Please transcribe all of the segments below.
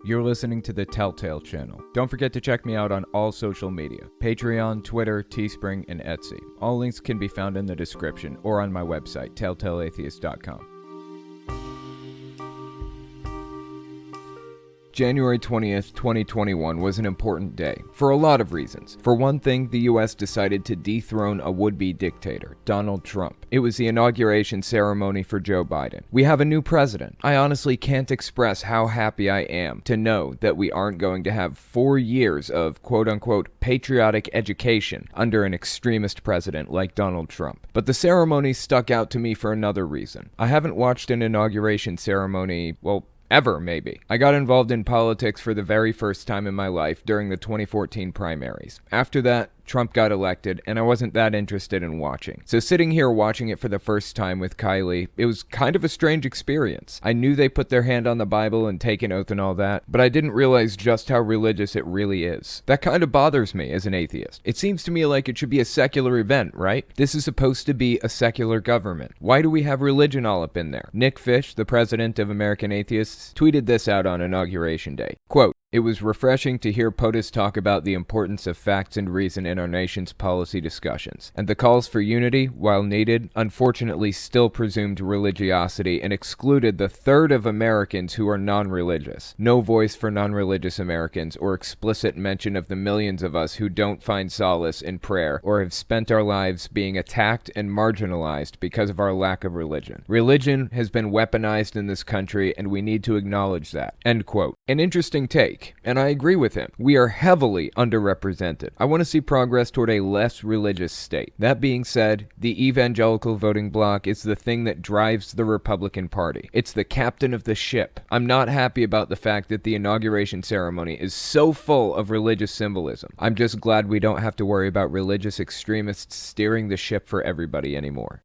You're listening to the Telltale Channel. Don't forget to check me out on all social media: Patreon, Twitter, Teespring, and Etsy. All links can be found in the description or on my website, telltaleatheist.com. January 20th, 2021 was an important day, for a lot of reasons. For one thing, the US decided to dethrone a would-be dictator, Donald Trump. It was the inauguration ceremony for Joe Biden. We have a new president. I honestly can't express how happy I am to know that we aren't going to have 4 years of quote-unquote patriotic education under an extremist president like Donald Trump. But the ceremony stuck out to me for another reason. I haven't watched an inauguration ceremony, ever, maybe. I got involved in politics for the very first time in my life during the 2014 primaries. After that, Trump got elected, and I wasn't that interested in watching. So sitting here watching it for the first time with Kylie, it was kind of a strange experience. I knew they put their hand on the Bible and take an oath and all that, but I didn't realize just how religious it really is. That kind of bothers me as an atheist. It seems to me like it should be a secular event, right? This is supposed to be a secular government. Why do we have religion all up in there? Nick Fish, the president of American Atheists, tweeted this out on Inauguration Day. Quote, "It was refreshing to hear POTUS talk about the importance of facts and reason in our nation's policy discussions, and the calls for unity, while needed, unfortunately still presumed religiosity and excluded the third of Americans who are non-religious. No voice for non-religious Americans or explicit mention of the millions of us who don't find solace in prayer or have spent our lives being attacked and marginalized because of our lack of religion. Religion has been weaponized in this country, and we need to acknowledge that." End quote. An interesting take. And I agree with him. We are heavily underrepresented. I want to see progress toward a less religious state. That being said, the evangelical voting bloc is the thing that drives the Republican Party. It's the captain of the ship. I'm not happy about the fact that the inauguration ceremony is so full of religious symbolism. I'm just glad we don't have to worry about religious extremists steering the ship for everybody anymore.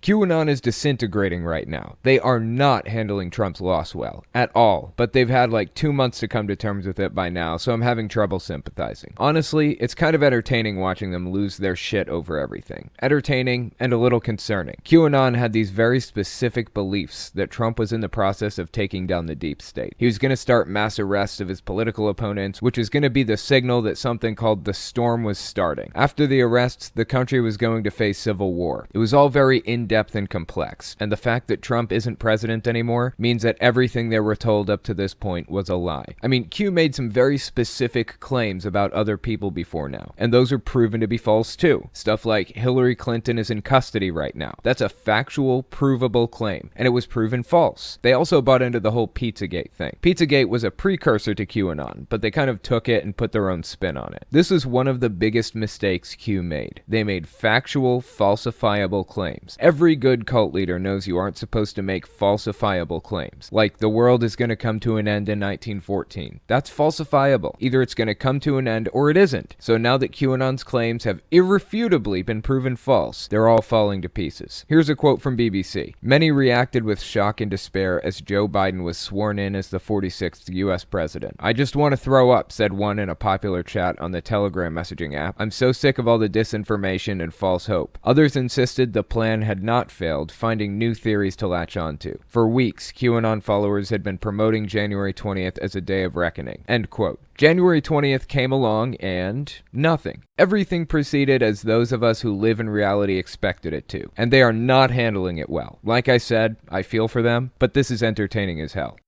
QAnon is disintegrating right now. They are not handling Trump's loss well, at all, but they've had like 2 months to come to terms with it by now, so I'm having trouble sympathizing. Honestly, it's kind of entertaining watching them lose their shit over everything. Entertaining and a little concerning. QAnon had these very specific beliefs that Trump was in the process of taking down the deep state. He was going to start mass arrests of his political opponents, which was going to be the signal that something called the storm was starting. After the arrests, the country was going to face civil war. It was all very in-depth and complex, and the fact that Trump isn't president anymore means that everything they were told up to this point was a lie. I mean, Q made some very specific claims about other people before now, and those are proven to be false too. Stuff like Hillary Clinton is in custody right now. That's a factual, provable claim, and it was proven false. They also bought into the whole Pizzagate thing. Pizzagate was a precursor to QAnon, but they kind of took it and put their own spin on it. This is one of the biggest mistakes Q made. They made factual, falsifiable claims. Every good cult leader knows you aren't supposed to make falsifiable claims. Like, the world is going to come to an end in 1914. That's falsifiable. Either it's going to come to an end or it isn't. So now that QAnon's claims have irrefutably been proven false, they're all falling to pieces. Here's a quote from BBC. "Many reacted with shock and despair as Joe Biden was sworn in as the 46th U.S. president. I just want to throw up," said one in a popular chat on the Telegram messaging app. "I'm so sick of all the disinformation and false hope." Others insisted the plan had not failed, finding new theories to latch onto. For weeks, QAnon followers had been promoting January 20th as a day of reckoning. End quote. January 20th came along and nothing. Everything proceeded as those of us who live in reality expected it to, and they are not handling it well. Like I said, I feel for them, but this is entertaining as hell.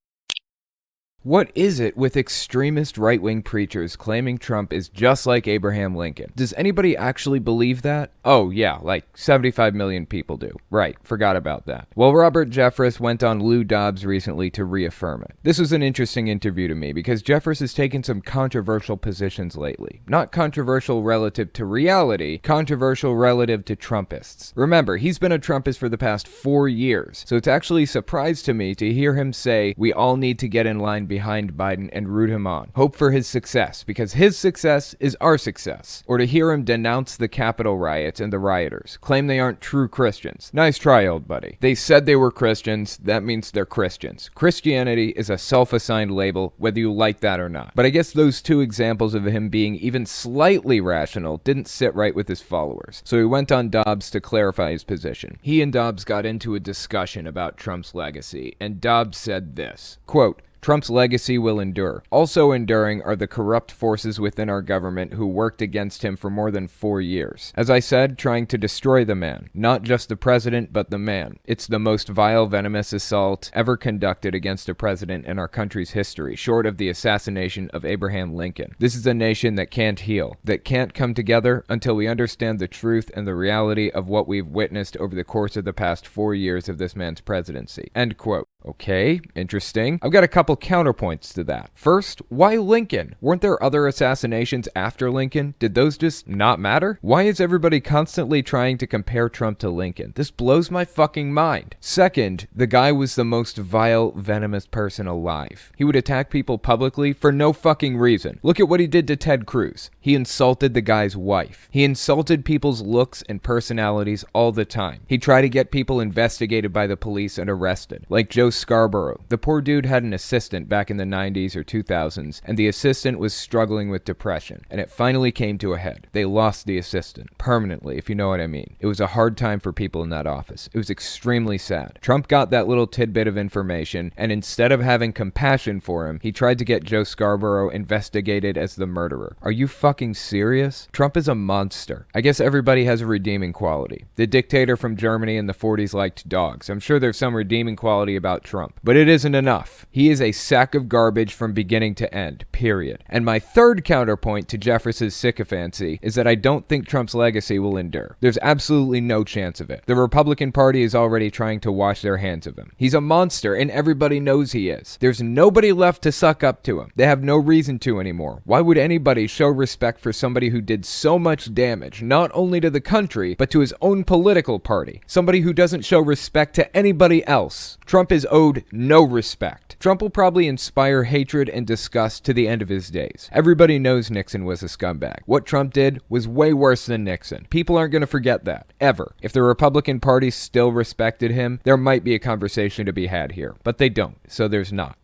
What is it with extremist right-wing preachers claiming Trump is just like Abraham Lincoln? Does anybody actually believe that? Oh yeah, like 75 million people do. Right, forgot about that. Well, Robert Jeffress went on Lou Dobbs recently to reaffirm it. This was an interesting interview to me because Jeffress has taken some controversial positions lately. Not controversial relative to reality, controversial relative to Trumpists. Remember, he's been a Trumpist for the past 4 years, so it's actually a surprise to me to hear him say we all need to get in line behind Biden and root him on. Hope for his success, because his success is our success. Or to hear him denounce the Capitol riots and the rioters, claim they aren't true Christians. Nice try, old buddy. They said they were Christians, that means they're Christians. Christianity is a self-assigned label, whether you like that or not. But I guess those two examples of him being even slightly rational didn't sit right with his followers. So he went on Dobbs to clarify his position. He and Dobbs got into a discussion about Trump's legacy, and Dobbs said this, quote, Trump's legacy will endure. Also enduring are the corrupt forces within our government who worked against him for more than 4 years. As I said, trying to destroy the man. Not just the president, but the man. It's the most vile, venomous assault ever conducted against a president in our country's history, short of the assassination of Abraham Lincoln. This is a nation that can't heal, that can't come together until we understand the truth and the reality of what we've witnessed over the course of the past 4 years of this man's presidency. End quote. Okay, interesting. I've got a couple counterpoints to that. First, why Lincoln? Weren't there other assassinations after Lincoln? Did those just not matter? Why is everybody constantly trying to compare Trump to Lincoln? This blows my fucking mind. Second, the guy was the most vile, venomous person alive. He would attack people publicly for no fucking reason. Look at what he did to Ted Cruz. He insulted the guy's wife. He insulted people's looks and personalities all the time. He tried to get people investigated by the police and arrested, like Joe Scarborough. The poor dude had an assistant back in the 90s or 2000s, and the assistant was struggling with depression, and it finally came to a head. They lost the assistant, permanently, if you know what I mean. It was a hard time for people in that office. It was extremely sad. Trump got that little tidbit of information, and instead of having compassion for him, he tried to get Joe Scarborough investigated as the murderer. Are you fucking serious? Trump is a monster. I guess everybody has a redeeming quality. The dictator from Germany in the 40s liked dogs. I'm sure there's some redeeming quality about Trump, but it isn't enough. He is a sack of garbage from beginning to end, period. And my third counterpoint to Jeffress's sycophancy is that I don't think Trump's legacy will endure. There's absolutely no chance of it. The Republican Party is already trying to wash their hands of him. He's a monster, and everybody knows he is. There's nobody left to suck up to him. They have no reason to anymore. Why would anybody show respect for somebody who did so much damage, not only to the country, but to his own political party? Somebody who doesn't show respect to anybody else. Trump is owed no respect. Trump will probably inspire hatred and disgust to the end of his days. Everybody knows Nixon was a scumbag. What Trump did was way worse than Nixon. People aren't going to forget that, ever. If the Republican Party still respected him, there might be a conversation to be had here, but they don't, so there's not.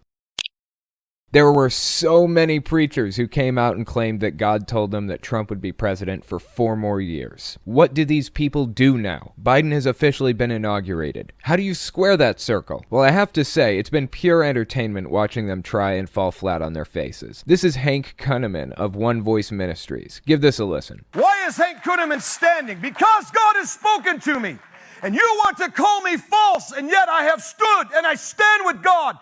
There were so many preachers who came out and claimed that God told them that Trump would be president for 4 more years. What do these people do now? Biden has officially been inaugurated. How do you square that circle? Well, I have to say, it's been pure entertainment watching them try and fall flat on their faces. This is Hank Kunneman of One Voice Ministries. Give this a listen. Why is Hank Kunneman standing? Because God has spoken to me. And you want to call me false, and yet I have stood and I stand with God.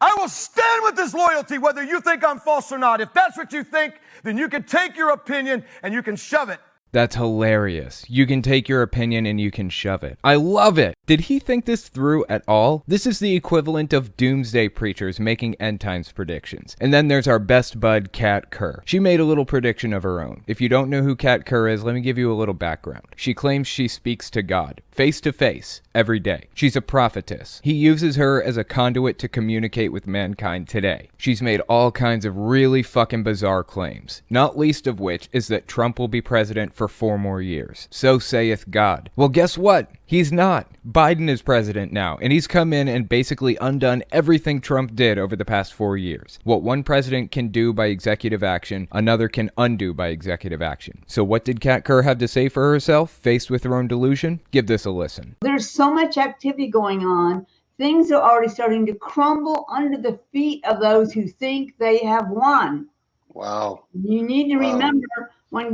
I will stand with this loyalty, whether you think I'm false or not. If that's what you think, then you can take your opinion and you can shove it. That's hilarious. You can take your opinion and you can shove it. I love it. Did he think this through at all? This is the equivalent of doomsday preachers making end times predictions. And then there's our best bud, Kat Kerr. She made a little prediction of her own. If you don't know who Kat Kerr is, let me give you a little background. She claims she speaks to God, face to face, every day. She's a prophetess. He uses her as a conduit to communicate with mankind today. She's made all kinds of really fucking bizarre claims, not least of which is that Trump will be president for 4 more years. So saith God. Well, guess what? He's not. Biden is president now, and he's come in and basically undone everything Trump did over the past 4 years. What one president can do by executive action, another can undo by executive action. So what did Kat Kerr have to say for herself, faced with her own delusion? Give this a listen. There's so much activity going on. Things are already starting to crumble under the feet of those who think they have won. Wow. You need to remember,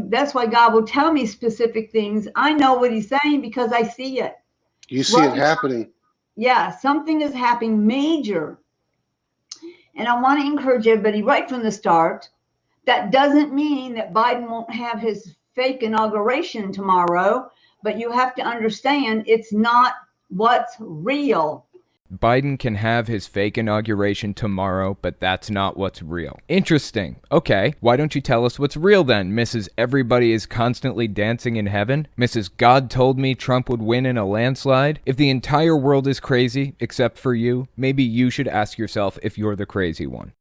that's why God will tell me specific things. I know what he's saying because I see it. You see it happening. Yeah, something is happening major. And I want to encourage everybody right from the start. That doesn't mean that Biden won't have his fake inauguration tomorrow, but you have to understand it's not what's real. Biden can have his fake inauguration tomorrow, but that's not what's real. Interesting. Okay, why don't you tell us what's real then, Mrs. Everybody is constantly dancing in heaven? Mrs. God told me Trump would win in a landslide? If the entire world is crazy, except for you, maybe you should ask yourself if you're the crazy one.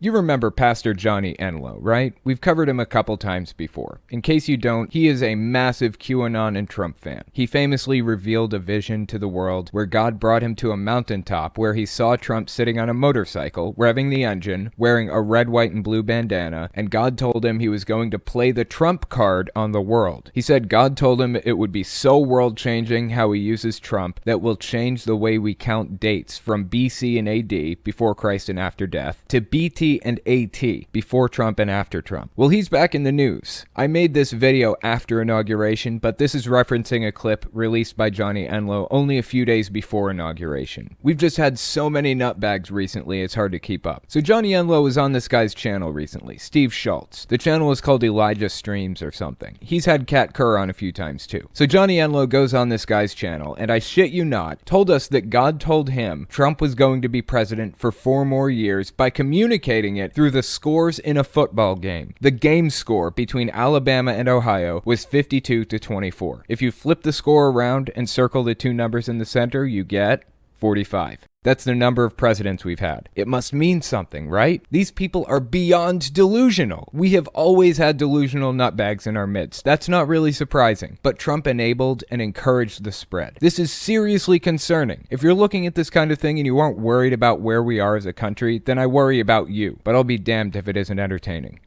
You remember Pastor Johnny Enlow, right? We've covered him a couple times before. In case you don't, he is a massive QAnon and Trump fan. He famously revealed a vision to the world where God brought him to a mountaintop where he saw Trump sitting on a motorcycle, revving the engine, wearing a red, white, and blue bandana, and God told him he was going to play the Trump card on the world. He said God told him it would be so world-changing how he uses Trump that will change the way we count dates from BC and AD, before Christ and after death, to BT and AT, before Trump and after Trump. Well, he's back in the news. I made this video after inauguration, but this is referencing a clip released by Johnny Enlow only a few days before inauguration. We've just had so many nutbags recently, it's hard to keep up. So Johnny Enlow was on this guy's channel recently, Steve Schultz. The channel is called Elijah Streams or something. He's had Kat Kerr on a few times too. So Johnny Enlow goes on this guy's channel, and I shit you not, told us that God told him Trump was going to be president for 4 more years by communicating it through the scores in a football game. The game score between Alabama and Ohio was 52-24. If you flip the score around and circle the 2 numbers in the center, you get 45. That's the number of presidents we've had. It must mean something, right? These people are beyond delusional. We have always had delusional nutbags in our midst. That's not really surprising. But Trump enabled and encouraged the spread. This is seriously concerning. If you're looking at this kind of thing and you aren't worried about where we are as a country, then I worry about you. But I'll be damned if it isn't entertaining.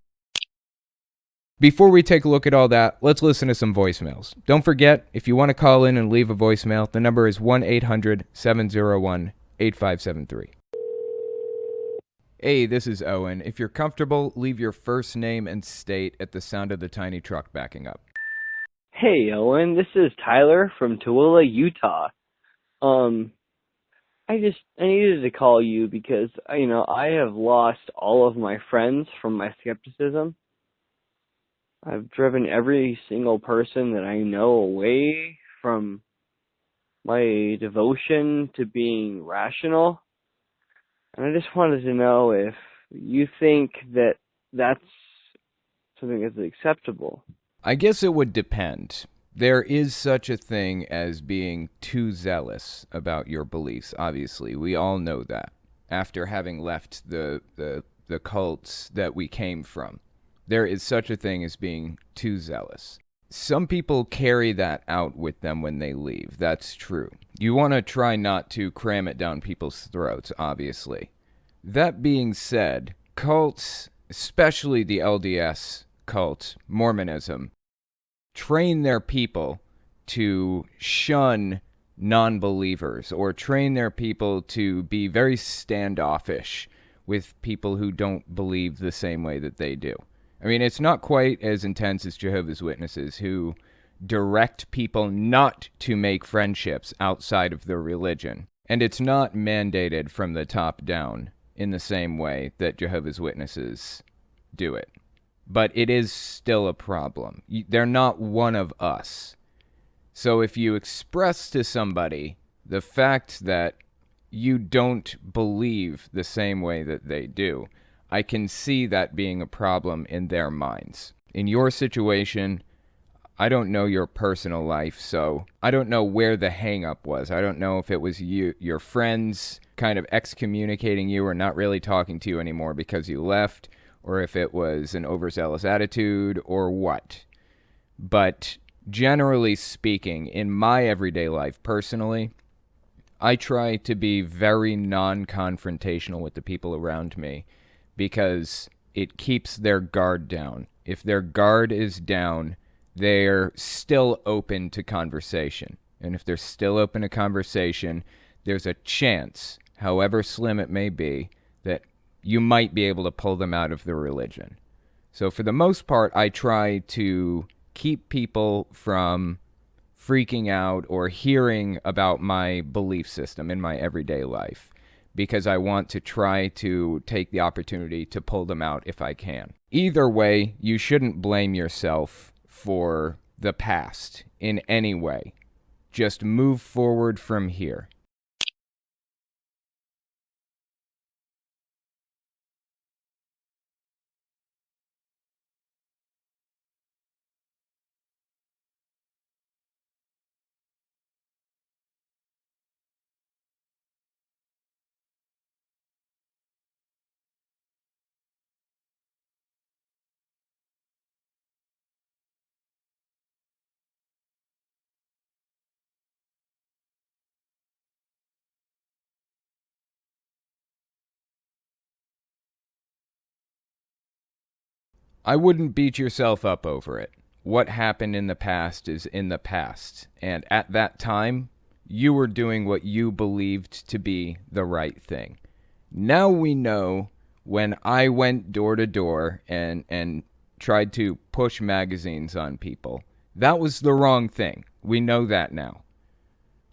Before we take a look at all that, let's listen to some voicemails. Don't forget, if you want to call in and leave a voicemail, the number is 1-800-701-8573. Hey, this is Owen. If you're comfortable, leave your first name and state at the sound of the tiny truck backing up. Hey, Owen. This is Tyler from Tooele, Utah. I needed to call you because, I have lost all of my friends from my skepticism. I've driven every single person that I know away from my devotion to being rational. And I just wanted to know if you think that that's something that's acceptable. I guess it would depend. There is such a thing as being too zealous about your beliefs, obviously. We all know that. After having left the cults that we came from. There is such a thing as being too zealous. Some people carry that out with them when they leave. That's true. You want to try not to cram it down people's throats, obviously. That being said, cults, especially the LDS cult, Mormonism, train their people to shun non-believers or train their people to be very standoffish with people who don't believe the same way that they do. I mean, it's not quite as intense as Jehovah's Witnesses, who direct people not to make friendships outside of their religion. And it's not mandated from the top down in the same way that Jehovah's Witnesses do it. But it is still a problem. They're not one of us. So if you express to somebody the fact that you don't believe the same way that they do, I can see that being a problem in their minds. In your situation, I don't know your personal life, so I don't know where the hang-up was. I don't know if it was your friends kind of excommunicating you or not really talking to you anymore because you left, or if it was an overzealous attitude, or what. But generally speaking, in my everyday life, personally, I try to be very non-confrontational with the people around me, because it keeps their guard down. If their guard is down, they're still open to conversation. And if they're still open to conversation, there's a chance, however slim it may be, that you might be able to pull them out of their religion. So for the most part, I try to keep people from freaking out or hearing about my belief system in my everyday life, because I want to try to take the opportunity to pull them out if I can. Either way, you shouldn't blame yourself for the past in any way. Just move forward from here. I wouldn't beat yourself up over it. What happened in the past is in the past. And at that time, you were doing what you believed to be the right thing. Now we know when I went door to door and tried to push magazines on people, that was the wrong thing. We know that now.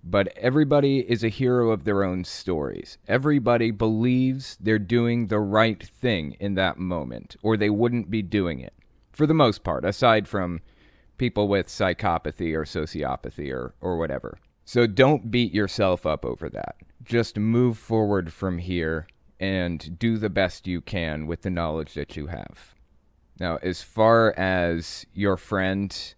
But everybody is a hero of their own stories. Everybody believes they're doing the right thing in that moment, or they wouldn't be doing it. For the most part, aside from people with psychopathy or sociopathy or whatever. So don't beat yourself up over that. Just move forward from here and do the best you can with the knowledge that you have. Now, as far as your friend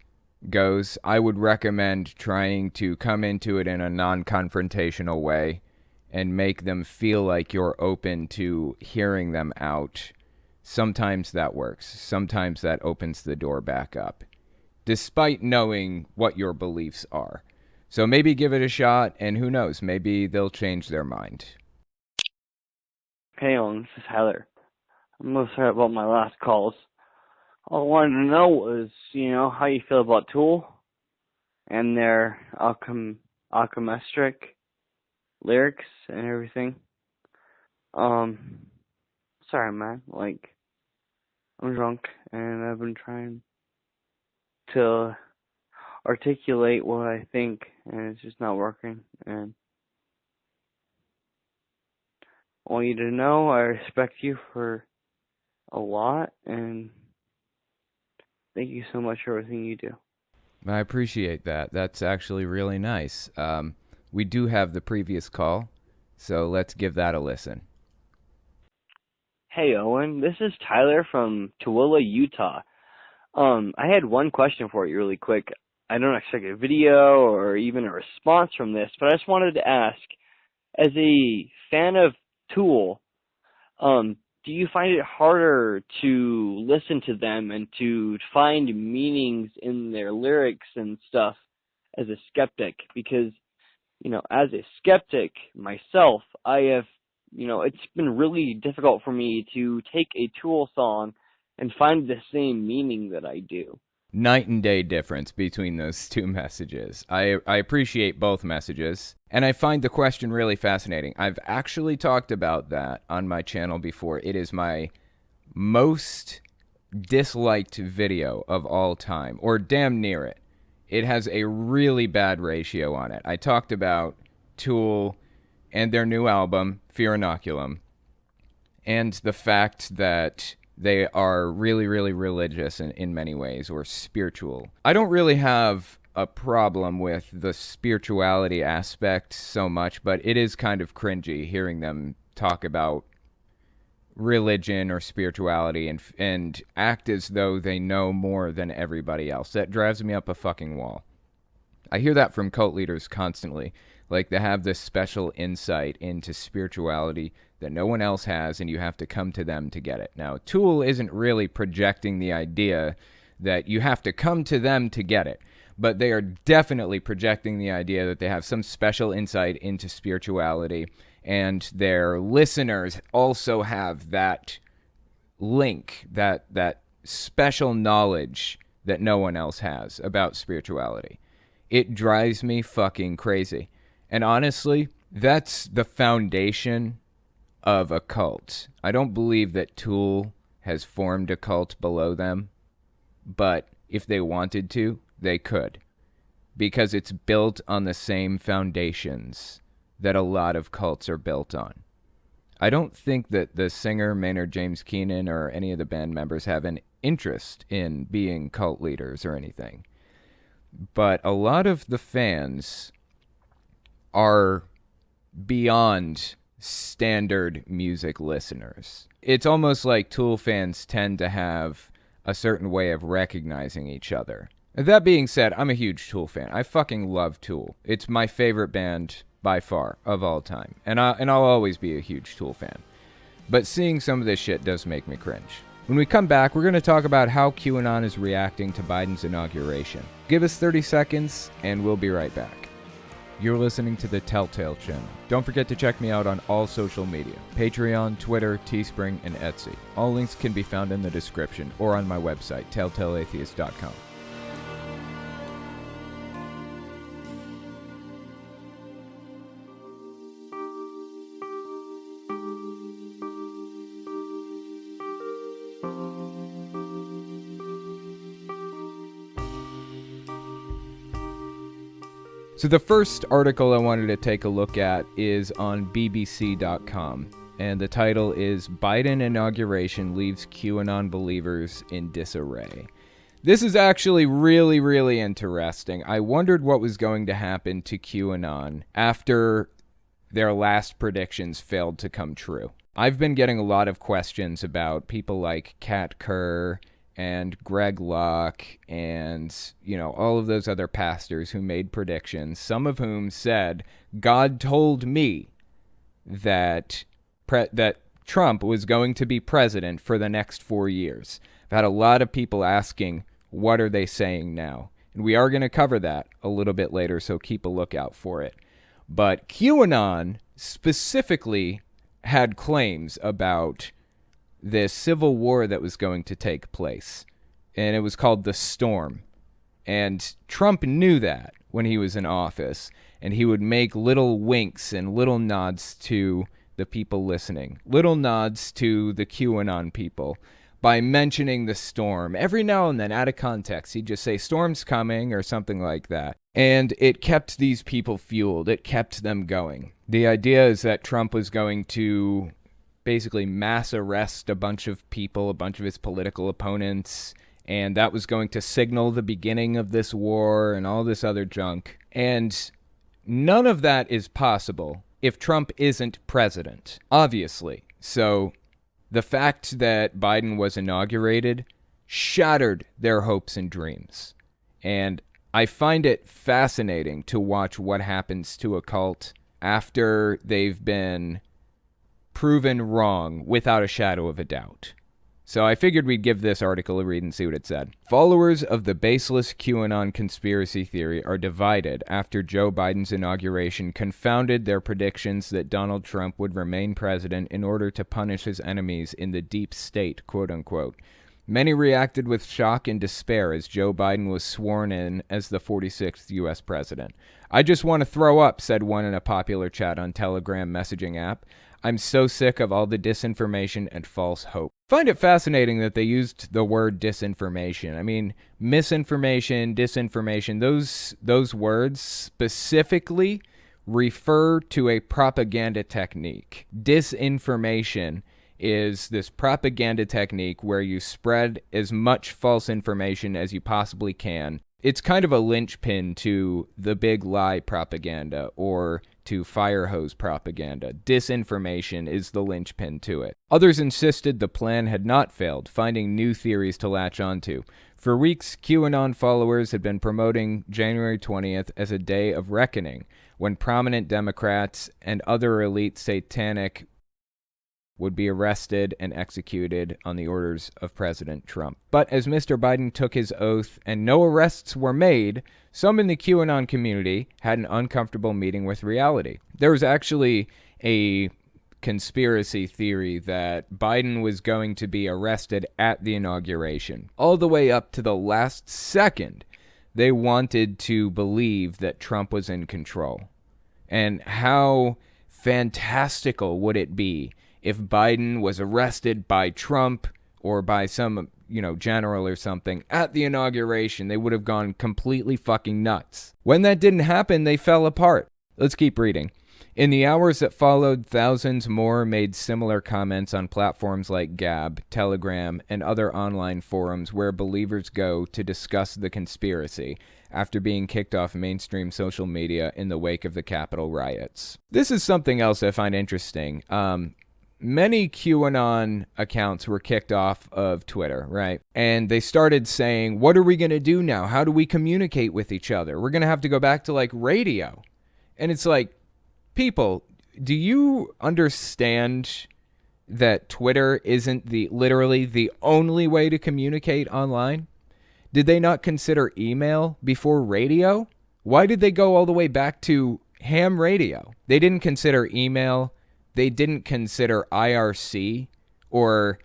goes, I would recommend trying to come into it in a non-confrontational way and make them feel like you're open to hearing them out. Sometimes that works. Sometimes that opens the door back up, despite knowing what your beliefs are. So maybe give it a shot, and who knows, maybe they'll change their mind. Hey, Owen, this is Heather. I'm really sorry about my last calls. All I wanted to know was, how you feel about Tool and their alchemistic lyrics and everything. Sorry, man. I'm drunk, and I've been trying to articulate what I think, and it's just not working. And I want you to know I respect you for a lot, and thank you so much for everything you do. I appreciate that. That's actually really nice. We do have the previous call, so let's give that a listen. Hey, Owen. This is Tyler from Tooele, Utah. I had one question for you really quick. I don't expect a video or even a response from this, but I just wanted to ask, as a fan of Tool, do you find it harder to listen to them and to find meanings in their lyrics and stuff as a skeptic? Because, as a skeptic myself, I have, it's been really difficult for me to take a Tool song and find the same meaning that I do. Night and day difference between those two messages. I appreciate both messages, and I find the question really fascinating. I've actually talked about that on my channel before. It is my most disliked video of all time, or damn near it. It has a really bad ratio on it. I talked about Tool and their new album, Fear Inoculum, and the fact that they are really, really religious in many ways, or spiritual. I don't really have a problem with the spirituality aspect so much, but it is kind of cringy hearing them talk about religion or spirituality and act as though they know more than everybody else. That drives me up a fucking wall. I hear that from cult leaders constantly. Like, they have this special insight into spirituality that no one else has, and you have to come to them to get it. Now, Tool isn't really projecting the idea that you have to come to them to get it, but they are definitely projecting the idea that they have some special insight into spirituality, and their listeners also have that link, that special knowledge that no one else has about spirituality. It drives me fucking crazy. And honestly, that's the foundation of a cult. I don't believe that Tool has formed a cult below them, but if they wanted to, they could, because it's built on the same foundations that a lot of cults are built on. I don't think that the singer Maynard James Keenan or any of the band members have an interest in being cult leaders or anything, but a lot of the fans are beyond standard music listeners. It's almost like Tool fans tend to have a certain way of recognizing each other. That being said, I'm a huge Tool fan. I fucking love Tool. It's my favorite band by far of all time, and I'll always be a huge Tool fan. But seeing some of this shit does make me cringe. When we come back, we're going to talk about how QAnon is reacting to Biden's inauguration. Give us 30 seconds, and we'll be right back. You're listening to the Telltale Channel. Don't forget to check me out on all social media: Patreon, Twitter, Teespring, and Etsy. All links can be found in the description or on my website, telltaleatheist.com. So the first article I wanted to take a look at is on BBC.com, and the title is "Biden Inauguration Leaves QAnon Believers in Disarray." This is actually really, really interesting. I wondered what was going to happen to QAnon after their last predictions failed to come true. I've been getting a lot of questions about people like Kat Kerr and Greg Locke and, all of those other pastors who made predictions, some of whom said, God told me that that Trump was going to be president for the next 4 years. I've had a lot of people asking, what are they saying now? And we are going to cover that a little bit later, so keep a lookout for it. But QAnon specifically had claims about this civil war that was going to take place, and it was called the Storm. And Trump knew that when he was in office, and he would make little winks and little nods to the people listening, little nods to the QAnon people by mentioning the storm. Every now and then, out of context, he'd just say, storm's coming, or something like that. And it kept these people fueled. It kept them going. The idea is that Trump was going to basically mass arrest a bunch of people, a bunch of his political opponents, and that was going to signal the beginning of this war and all this other junk. And none of that is possible if Trump isn't president, obviously. So the fact that Biden was inaugurated shattered their hopes and dreams. And I find it fascinating to watch what happens to a cult after they've been proven wrong without a shadow of a doubt. So I figured we'd give this article a read and see what it said. Followers of the baseless QAnon conspiracy theory are divided after Joe Biden's inauguration confounded their predictions that Donald Trump would remain president in order to punish his enemies in the deep state, quote unquote. Many reacted with shock and despair as Joe Biden was sworn in as the 46th U.S. president. I just want to throw up, said one in a popular chat on Telegram messaging app. I'm so sick of all the disinformation and false hope. I find it fascinating that they used the word disinformation. I mean, misinformation, disinformation, those words specifically refer to a propaganda technique. Disinformation is this propaganda technique where you spread as much false information as you possibly can. It's kind of a linchpin to the big lie propaganda or to fire hose propaganda. Disinformation is the linchpin to it. Others insisted the plan had not failed, finding new theories to latch onto. For weeks, QAnon followers had been promoting January 20th as a day of reckoning, when prominent Democrats and other elite satanic would be arrested and executed on the orders of President Trump. But as Mr. Biden took his oath and no arrests were made, some in the QAnon community had an uncomfortable meeting with reality. There was actually a conspiracy theory that Biden was going to be arrested at the inauguration. All the way up to the last second, they wanted to believe that Trump was in control. And how fantastical would it be if Biden was arrested by Trump or by some, general or something at the inauguration? They would have gone completely fucking nuts. When that didn't happen, they fell apart. Let's keep reading. In the hours that followed, thousands more made similar comments on platforms like Gab, Telegram, and other online forums where believers go to discuss the conspiracy after being kicked off mainstream social media in the wake of the Capitol riots. This is something else I find interesting. Many QAnon accounts were kicked off of Twitter, right? And they started saying, what are we going to do now? How do we communicate with each other? We're going to have to go back to radio. And it's like, people, do you understand that Twitter isn't literally the only way to communicate online? Did they not consider email before radio? Why did they go all the way back to ham radio. They didn't consider email. They didn't consider IRC or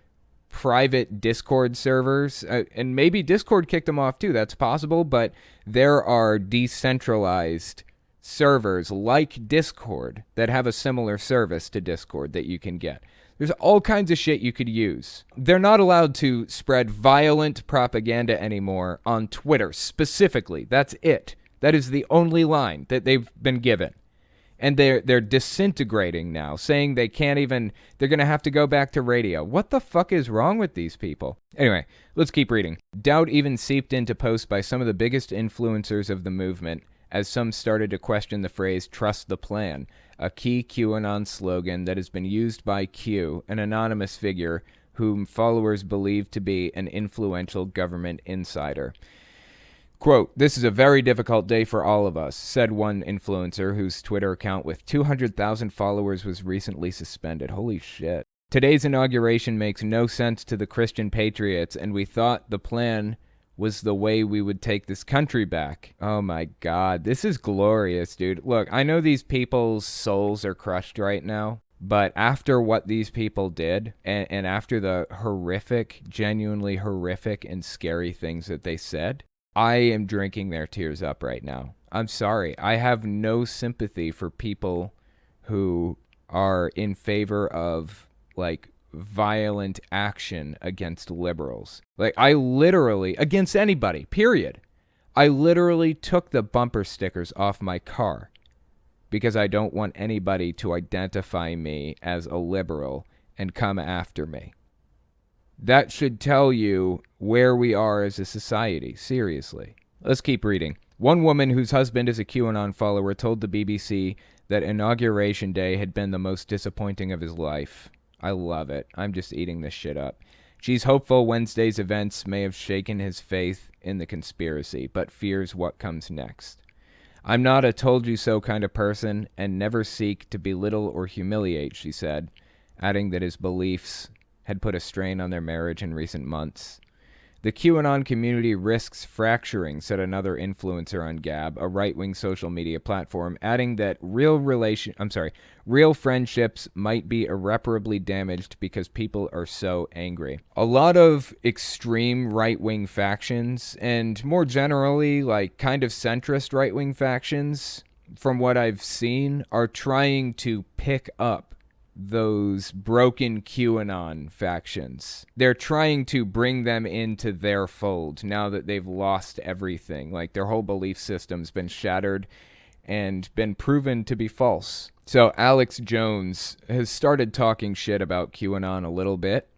private Discord servers. And maybe Discord kicked them off too. That's possible. But there are decentralized servers like Discord that have a similar service to Discord that you can get. There's all kinds of shit you could use. They're not allowed to spread violent propaganda anymore on Twitter specifically. That's it. That is the only line that they've been given. And they're disintegrating now, saying they can't even, they're going to have to go back to radio. What the fuck is wrong with these people? Anyway, let's keep reading. Doubt even seeped into posts by some of the biggest influencers of the movement, as some started to question the phrase, trust the plan, a key QAnon slogan that has been used by Q, an anonymous figure whom followers believe to be an influential government insider. Quote, "This is a very difficult day for all of us," said one influencer whose Twitter account with 200,000 followers was recently suspended. Holy shit. "Today's inauguration makes no sense to the Christian patriots, and we thought the plan was the way we would take this country back." Oh my God. This is glorious, dude. Look, I know these people's souls are crushed right now, but after what these people did, and after the horrific, genuinely horrific and scary things that they said, I am drinking their tears up right now. I'm sorry. I have no sympathy for people who are in favor of, like, violent action against liberals. Like, I literally, against anybody, period. I literally took the bumper stickers off my car because I don't want anybody to identify me as a liberal and come after me. That should tell you where we are as a society, seriously. Let's keep reading. One woman whose husband is a QAnon follower told the BBC that Inauguration Day had been the most disappointing of his life. I love it. I'm just eating this shit up. She's hopeful Wednesday's events may have shaken his faith in the conspiracy, but fears what comes next. "I'm not a told-you-so kind of person and never seek to belittle or humiliate," she said, adding that his beliefs had put a strain on their marriage in recent months. "The QAnon community risks fracturing," said another influencer on Gab, a right-wing social media platform, adding that real friendships might be irreparably damaged because people are so angry. A lot of extreme right-wing factions, and more generally, like, kind of centrist right-wing factions, from what I've seen, are trying to pick up those broken QAnon factions. They're trying to bring them into their fold now that they've lost everything. Like, their whole belief system's been shattered and been proven to be false. So Alex Jones has started talking shit about QAnon a little bit,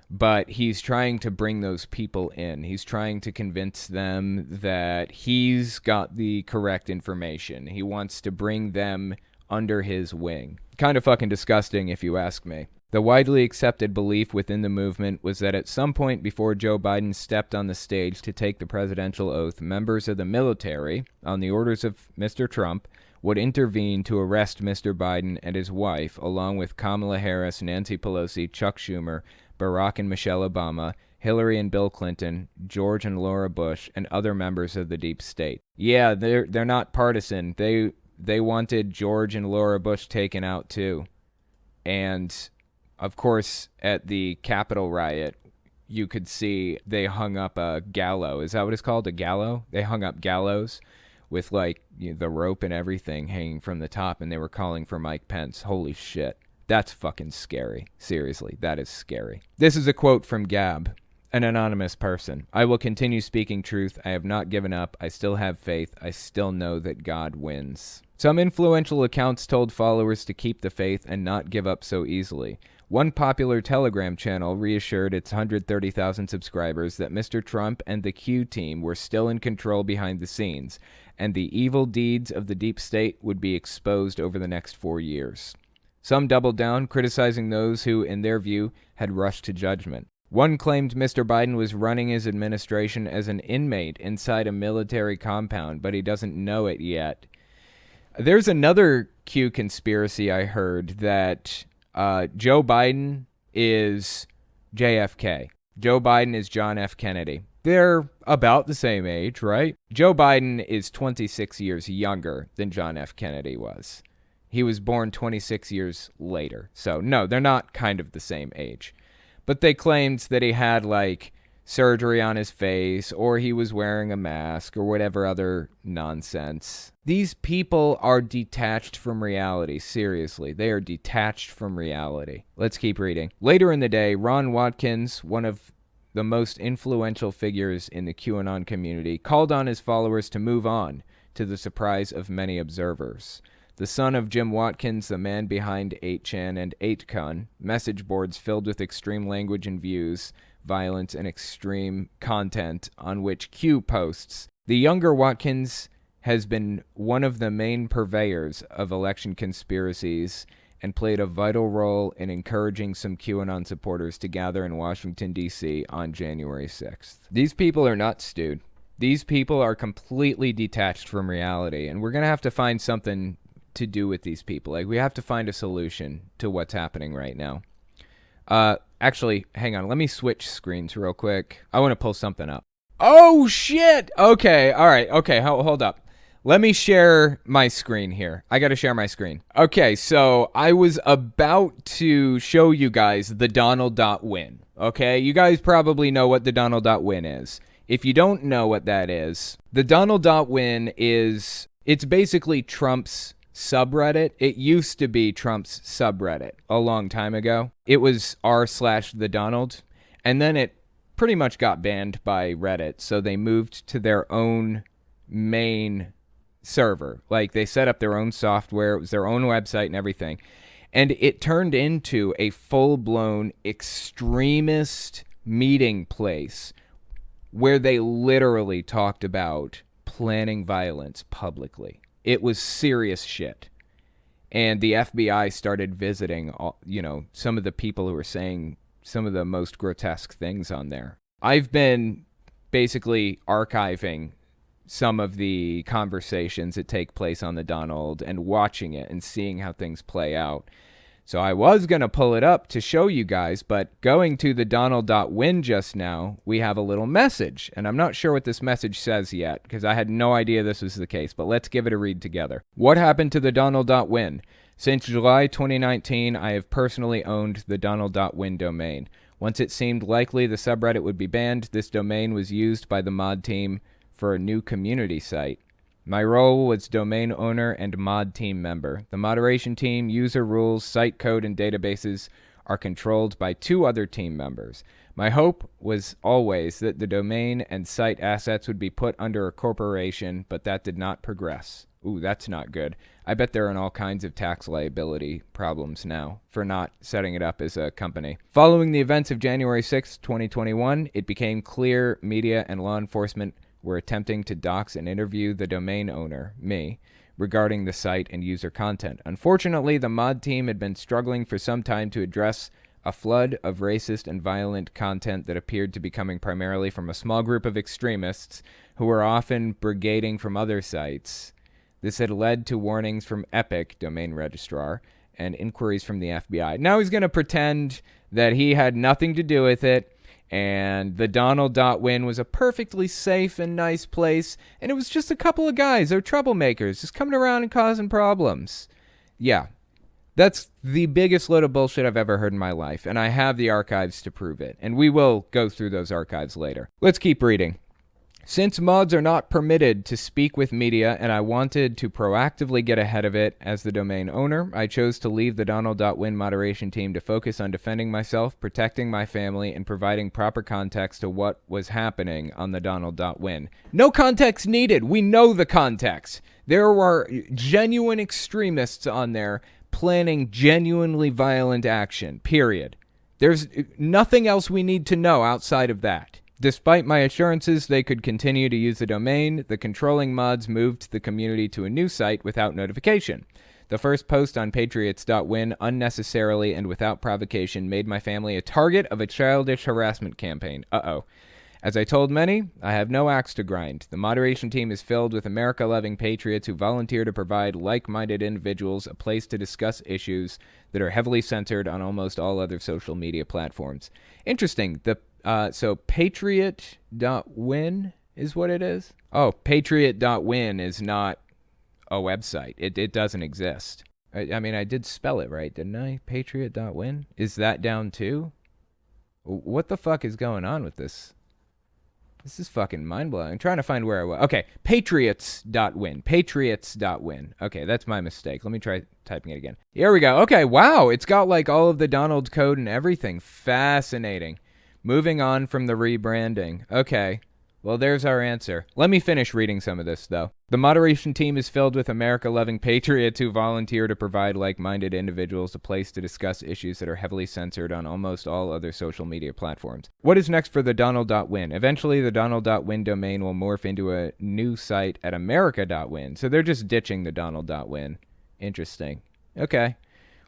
but he's trying to bring those people in. He's trying to convince them that he's got the correct information. He wants to bring them under his wing. Kind of fucking disgusting, if you ask me. The widely accepted belief within the movement was that at some point before Joe Biden stepped on the stage to take the presidential oath, members of the military, on the orders of Mr. Trump, would intervene to arrest Mr. Biden and his wife, along with Kamala Harris, Nancy Pelosi, Chuck Schumer, Barack and Michelle Obama, Hillary and Bill Clinton, George and Laura Bush, and other members of the deep state. Yeah, they're not partisan. They wanted George and Laura Bush taken out too. And of course, at the Capitol riot, you could see they hung up a gallows. Is that what it's called? A gallows? They hung up gallows with, like, the rope and everything hanging from the top, and they were calling for Mike Pence. Holy shit. That's fucking scary. Seriously, that is scary. This is a quote from Gab, an anonymous person. "I will continue speaking truth. I have not given up. I still have faith. I still know that God wins." Some influential accounts told followers to keep the faith and not give up so easily. One popular Telegram channel reassured its 130,000 subscribers that Mr. Trump and the Q team were still in control behind the scenes, and the evil deeds of the deep state would be exposed over the next 4 years. Some doubled down, criticizing those who, in their view, had rushed to judgment. One claimed Mr. Biden was running his administration as an inmate inside a military compound, but he doesn't know it yet. There's another Q conspiracy I heard that Joe Biden is JFK. Joe Biden is John F. Kennedy. They're about the same age, right? Joe Biden is 26 years younger than John F. Kennedy was. He was born 26 years later. So, no, they're not kind of the same age. But they claimed that he had, like, surgery on his face, or he was wearing a mask, or whatever other nonsense. These people are detached from reality. Seriously, they are detached from reality. Let's keep reading. Later in the day, Ron Watkins, one of the most influential figures in the QAnon community, called on his followers to move on, to the surprise of many observers. The son of Jim Watkins, the man behind 8chan and 8kun, message boards filled with extreme language and views, violence, and extreme content on which Q posts. The younger Watkins has been one of the main purveyors of election conspiracies and played a vital role in encouraging some QAnon supporters to gather in Washington, D.C. on January 6th. These people are nuts, dude. These people are completely detached from reality, and we're going to have to find something to do with these people. Like, we have to find a solution to what's happening right now. Actually, hang on. Let me switch screens real quick. I want to pull something up. Oh, shit! Okay, all right. Okay, hold up. Let me share my screen here. I got to share my screen. Okay, so I was about to show you guys the Donald.win. Okay, you guys probably know what the Donald.win is. If you don't know what that is, the Donald.win is, it's basically Trump's subreddit. It used to be Trump's subreddit a long time ago. It was r/the_Donald, and then it pretty much got banned by Reddit, so they moved to their own main server. Like, they set up their own software, it was their own website and everything, and it turned into a full-blown extremist meeting place where they literally talked about planning violence publicly. It was serious shit. And the FBI started visiting, all, some of the people who were saying some of the most grotesque things on there. I've been basically archiving some of the conversations that take place on the Donald and watching it and seeing how things play out. So I was going to pull it up to show you guys, but going to the Donald.win just now, we have a little message. And I'm not sure what this message says yet, because I had no idea this was the case, but let's give it a read together. What happened to the Donald.win? Since July 2019, I have personally owned the Donald.win domain. Once it seemed likely the subreddit would be banned, this domain was used by the mod team for a new community site. My role was domain owner and mod team member. The moderation team, user rules, site code, and databases are controlled by 2 other team members. My hope was always that the domain and site assets would be put under a corporation, but that did not progress. Ooh, that's not good. I bet they're in all kinds of tax liability problems now for not setting it up as a company. Following the events of January 6, 2021, it became clear media and law enforcement were attempting to dox and interview the domain owner, me, regarding the site and user content. Unfortunately, the mod team had been struggling for some time to address a flood of racist and violent content that appeared to be coming primarily from a small group of extremists who were often brigading from other sites. This had led to warnings from Epic, domain registrar, and inquiries from the FBI. Now he's going to pretend that he had nothing to do with it, and the Donald.win was a perfectly safe and nice place, and it was just a couple of guys, they're troublemakers, just coming around and causing problems. Yeah, that's the biggest load of bullshit I've ever heard in my life, and I have the archives to prove it, and we will go through those archives later. Let's keep reading. Since mods are not permitted to speak with media and I wanted to proactively get ahead of it as the domain owner, I chose to leave the Donald.win moderation team to focus on defending myself, protecting my family, and providing proper context to what was happening on the Donald.win. No context needed. We know the context. There were genuine extremists on there planning genuinely violent action, period. There's nothing else we need to know outside of that. Despite my assurances they could continue to use the domain, the controlling mods moved the community to a new site without notification. The first post on Patriots.win unnecessarily and without provocation made my family a target of a childish harassment campaign. Uh-oh. As I told many, I have no axe to grind. The moderation team is filled with America-loving patriots who volunteer to provide like-minded individuals a place to discuss issues that are heavily centered on almost all other social media platforms. Interesting. The So patriot.win is what it is. Oh, patriot.win is not a website. It doesn't exist. I mean, I did spell it right, didn't I? Patriot.win? Is that down too? What the fuck is going on with this? This is fucking mind-blowing. I'm trying to find where I was. Okay, patriots.win. Patriots.win. Okay, that's my mistake. Let me try typing it again. Here we go. Okay, wow. It's got like all of the Donald code and everything. Fascinating. Moving on from the rebranding. Okay. Well, there's our answer. Let me finish reading some of this, though. The moderation team is filled with America-loving patriots who volunteer to provide like-minded individuals a place to discuss issues that are heavily censored on almost all other social media platforms. What is next for the Donald.win? Eventually, the Donald.win domain will morph into a new site at America.win. So they're just ditching the Donald.win. Interesting. Okay.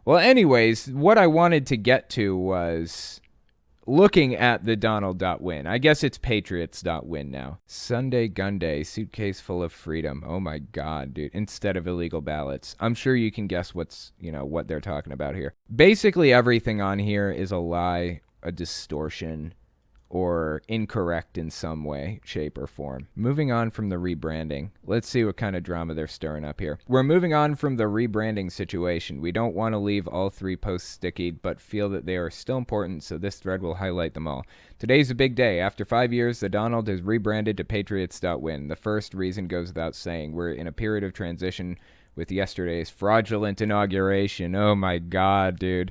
Well, anyways, what I wanted to get to was looking at the Donald.win. I guess it's Patriots.win now. Sunday Gunday, suitcase full of freedom. Oh my God, dude. Instead of illegal ballots. I'm sure you can guess what they're talking about here. Basically everything on here is a lie, a distortion, or incorrect in some way, shape, or form. Moving on from the rebranding. Let's see what kind of drama they're stirring up here. We're moving on from the rebranding situation. We don't want to leave all 3 posts sticky, but feel that they are still important, so this thread will highlight them all. Today's a big day. After 5 years, the Donald has rebranded to Patriots.win. The first reason goes without saying. We're in a period of transition with yesterday's fraudulent inauguration. Oh my God, dude.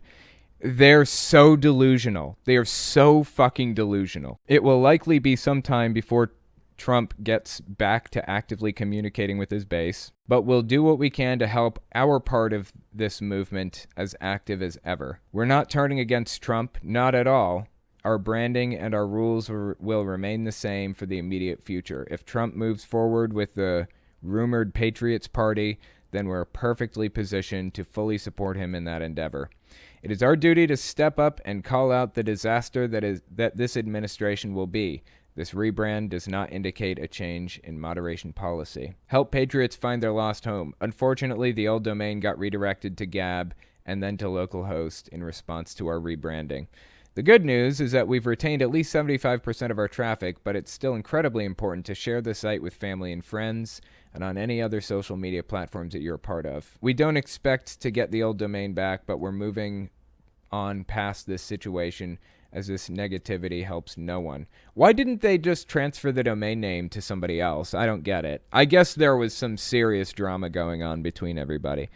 They're so delusional. They are so fucking delusional. It will likely be some time before Trump gets back to actively communicating with his base, but we'll do what we can to help our part of this movement as active as ever. We're not turning against Trump, not at all. Our branding and our rules will remain the same for the immediate future. If Trump moves forward with the rumored Patriots Party, then we're perfectly positioned to fully support him in that endeavor. It is our duty to step up and call out the disaster that this administration will be. This rebrand does not indicate a change in moderation policy. Help patriots find their lost home. Unfortunately, the old domain got redirected to Gab and then to localhost in response to our rebranding. The good news is that we've retained at least 75% of our traffic, but it's still incredibly important to share the site with family and friends and on any other social media platforms that you're a part of. We don't expect to get the old domain back, but we're moving on past this situation as this negativity helps no one. Why didn't they just transfer the domain name to somebody else? I don't get it. I guess there was some serious drama going on between everybody.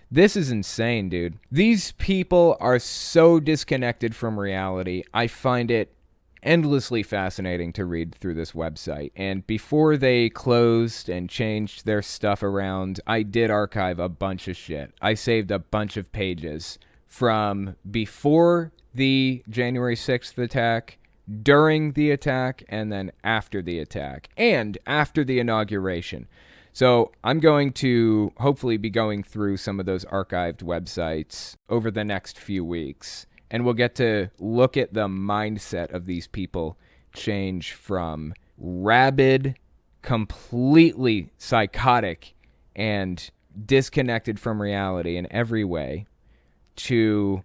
This is insane, dude. These people are so disconnected from reality. I find it endlessly fascinating to read through this website. And before they closed and changed their stuff around, I did archive a bunch of shit. I saved a bunch of pages from before the January 6th attack, during the attack, and then after the attack, and after the inauguration. So I'm going to hopefully be going through some of those archived websites over the next few weeks. And we'll get to look at the mindset of these people change from rabid, completely psychotic, and disconnected from reality in every way, to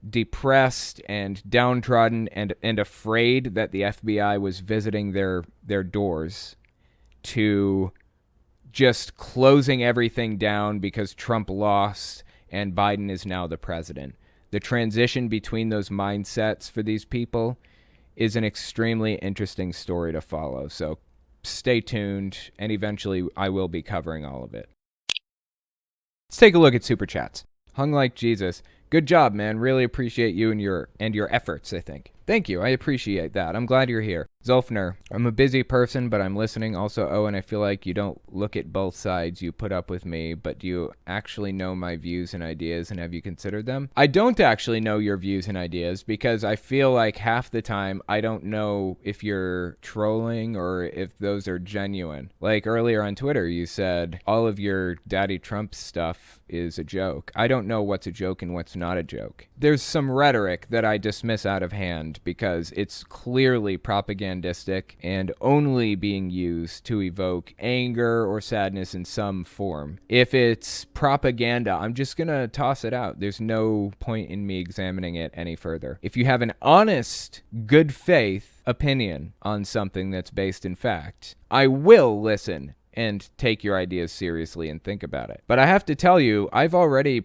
depressed and downtrodden and afraid that the FBI was visiting their doors, to just closing everything down because Trump lost and Biden is now the president. The transition between those mindsets for these people is an extremely interesting story to follow. So stay tuned, and eventually I will be covering all of it. Let's take a look at Super Chats. Hung like Jesus. Good job, man. Really appreciate you and your efforts, I think. Thank you. I appreciate that. I'm glad you're here. Zolfner, I'm a busy person, but I'm listening. Also, Owen, I feel like you don't look at both sides. You put up with me, but do you actually know my views and ideas, and have you considered them? I don't actually know your views and ideas because I feel like half the time I don't know if you're trolling or if those are genuine. Like earlier on Twitter, you said all of your Daddy Trump stuff is a joke. I don't know what's a joke and what's not a joke. There's some rhetoric that I dismiss out of hand because it's clearly propaganda propagandistic and only being used to evoke anger or sadness in some form. If it's propaganda, I'm just going to toss it out. There's no point in me examining it any further. If you have an honest, good faith opinion on something that's based in fact, I will listen and take your ideas seriously and think about it. But I have to tell you, I've already,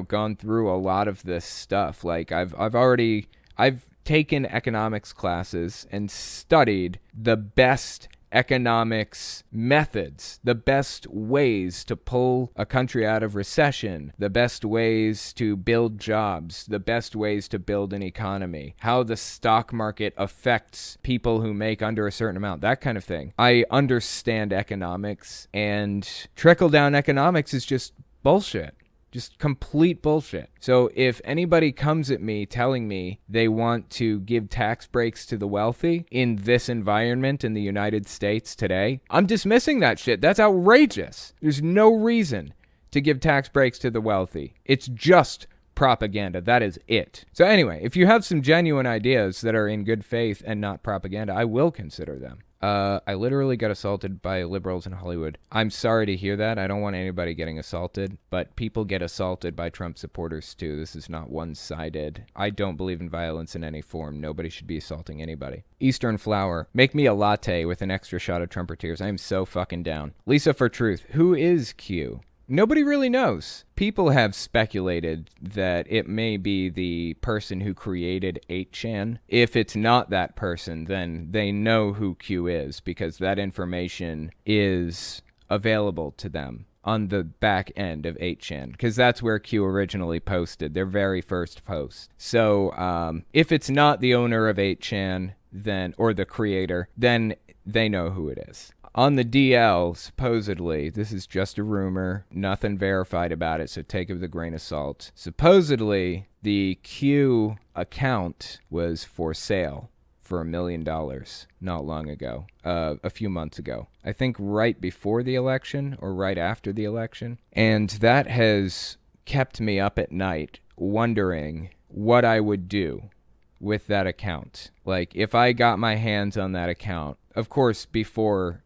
gone through a lot of this stuff. Like I've taken economics classes and studied the best economics methods, the best ways to pull a country out of recession, the best ways to build jobs, the best ways to build an economy, how the stock market affects people who make under a certain amount, that kind of thing. I understand economics, and trickle-down economics is just bullshit. Just complete bullshit. So if anybody comes at me telling me they want to give tax breaks to the wealthy in this environment in the United States today, I'm dismissing that shit. That's outrageous. There's no reason to give tax breaks to the wealthy. It's just propaganda. That is it. So anyway, if you have some genuine ideas that are in good faith and not propaganda, I will consider them. I literally got assaulted by liberals in Hollywood. I'm sorry to hear that. I don't want anybody getting assaulted, but people get assaulted by Trump supporters too. This is not one-sided. I don't believe in violence in any form. Nobody should be assaulting anybody. Eastern Flower, make me a latte with an extra shot of Trumpeteers. I am so fucking down. Lisa for Truth, who is Q? Nobody really knows. People have speculated that it may be the person who created 8chan. If it's not that person, then they know who Q is because that information is available to them on the back end of 8chan, because that's where Q originally posted, their very first post. So if it's not the owner of 8chan, then, or the creator, then they know who it is. On the DL, supposedly, this is just a rumor, nothing verified about it, so take it with a grain of salt. Supposedly, the Q account was for sale for $1 million not long ago, a few months ago. I think right before the election or right after the election. And that has kept me up at night wondering what I would do with that account. Like, if I got my hands on that account, of course, before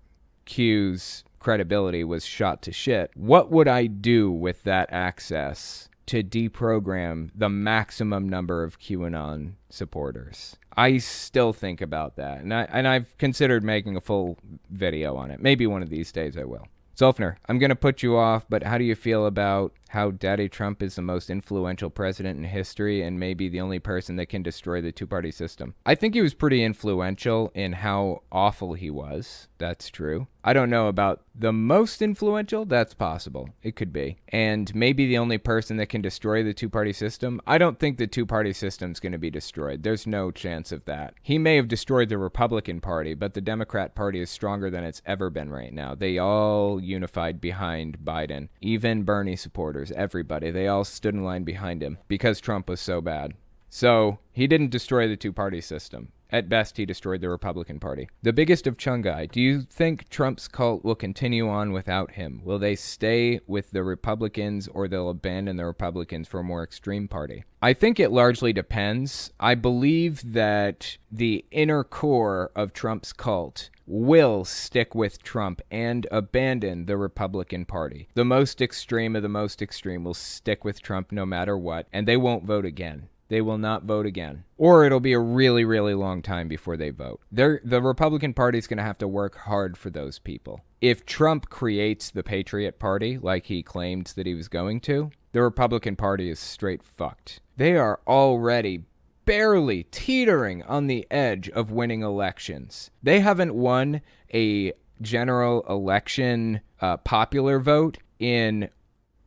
Q's credibility was shot to shit, what would I do with that access to deprogram the maximum number of QAnon supporters? I still think about that, and I've considered making a full video on it. Maybe one of these days I will. Zolfner, I'm going to put you off, but how do you feel about how Daddy Trump is the most influential president in history and maybe the only person that can destroy the two-party system? I think he was pretty influential in how awful he was. That's true. I don't know about the most influential. That's possible. It could be. And maybe the only person that can destroy the two-party system. I don't think the two-party system's going to be destroyed. There's no chance of that. He may have destroyed the Republican Party, but the Democrat Party is stronger than it's ever been right now. They all unified behind Biden. Even Bernie supporters, everybody. They all stood in line behind him because Trump was so bad. So he didn't destroy the two-party system. At best, he destroyed the Republican Party. The biggest of Chungai, do you think Trump's cult will continue on without him? Will they stay with the Republicans or they'll abandon the Republicans for a more extreme party? I think it largely depends. I believe that the inner core of Trump's cult will stick with Trump and abandon the Republican Party. The most extreme of the most extreme will stick with Trump no matter what, and they won't vote again. They will not vote again. Or it'll be a really, really long time before they vote. The Republican Party is going to have to work hard for those people. If Trump creates the Patriot Party, like he claimed that he was going to, the Republican Party is straight fucked. They are already barely teetering on the edge of winning elections. They haven't won a general election popular vote in,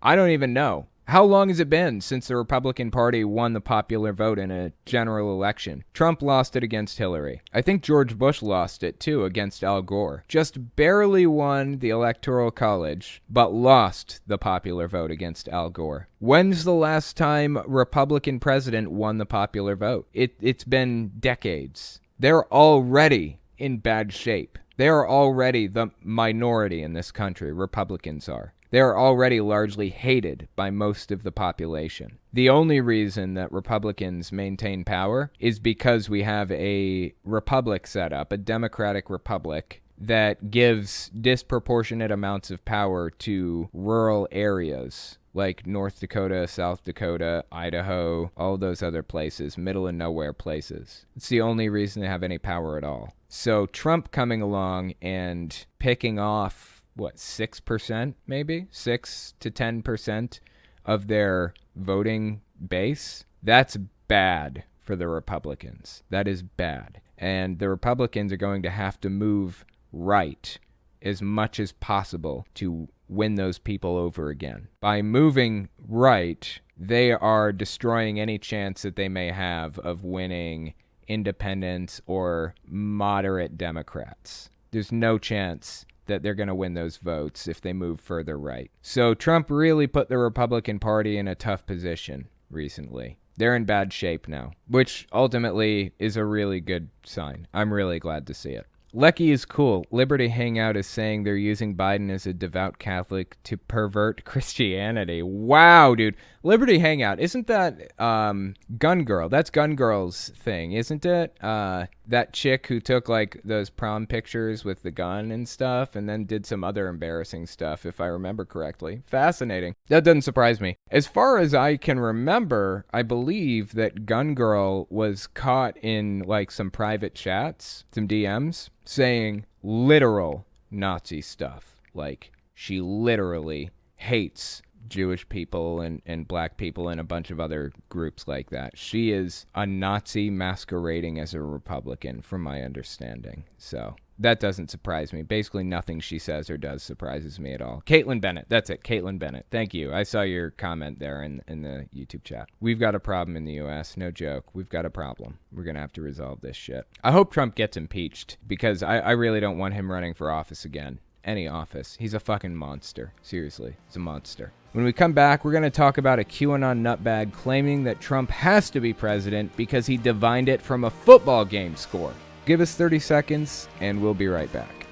I don't even know. How long has it been since the Republican Party won the popular vote in a general election? Trump lost it against Hillary. I think George Bush lost it, too, against Al Gore. Just barely won the Electoral College, but lost the popular vote against Al Gore. When's the last time a Republican president won the popular vote? It's been decades. They're already in bad shape. They are already the minority in this country. Republicans are. They are already largely hated by most of the population. The only reason that Republicans maintain power is because we have a republic set up, a democratic republic, that gives disproportionate amounts of power to rural areas like North Dakota, South Dakota, Idaho, all those other places, middle and nowhere places. It's the only reason they have any power at all. So Trump coming along and picking off, 6% maybe? 6 to 10% of their voting base? That's bad for the Republicans. That is bad. And the Republicans are going to have to move right as much as possible to win those people over again. By moving right, they are destroying any chance that they may have of winning independents or moderate Democrats. There's no chance that they're going to win those votes if they move further right. So Trump really put the Republican Party in a tough position recently. They're in bad shape now, which ultimately is a really good sign. I'm really glad to see it. Lecky is cool. Liberty Hangout is saying they're using Biden as a devout Catholic to pervert Christianity. Wow, dude. Liberty Hangout, isn't that Gun Girl? That's Gun Girl's thing, isn't it? That chick who took like those prom pictures with the gun and stuff and then did some other embarrassing stuff, if I remember correctly. Fascinating. That doesn't surprise me. As far as I can remember, I believe that Gun Girl was caught in like some private chats, some DMs, saying literal Nazi stuff. Like, she literally hates Jewish people and black people and a bunch of other groups like that. She is a Nazi masquerading as a Republican, from my understanding. So that doesn't surprise me. Basically, nothing she says or does surprises me at all. Caitlin Bennett. That's it. Caitlin Bennett. Thank you. I saw your comment there in the YouTube chat. We've got a problem in the U.S. No joke. We've got a problem. We're going to have to resolve this shit. I hope Trump gets impeached because I really don't want him running for office again. Any office. He's a fucking monster. Seriously. He's a monster. When we come back, we're going to talk about a QAnon nutbag claiming that Trump has to be president because he divined it from a football game score. Give us 30 seconds, and we'll be right back.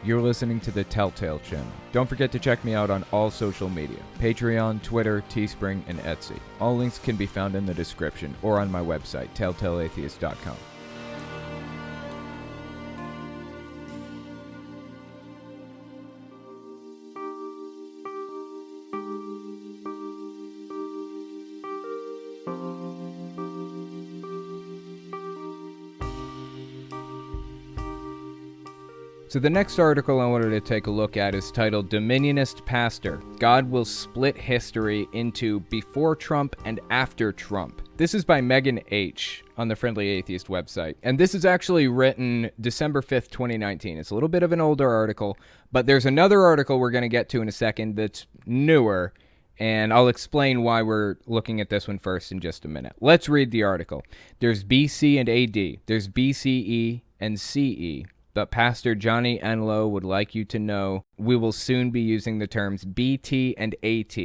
You're listening to the Telltale Channel. Don't forget to check me out on all social media. Patreon, Twitter, Teespring, and Etsy. All links can be found in the description or on my website, telltaleatheist.com. So the next article I wanted to take a look at is titled Dominionist Pastor, God Will Split History into Before Trump and After Trump. This is by Megan H. on the Friendly Atheist website. And this is actually written December 5th, 2019. It's a little bit of an older article, but there's another article we're going to get to in a second that's newer, and I'll explain why we're looking at this one first in just a minute. Let's read the article. There's BC and AD. There's BCE and CE. But Pastor Johnny Enlow would like you to know we will soon be using the terms BT and AT.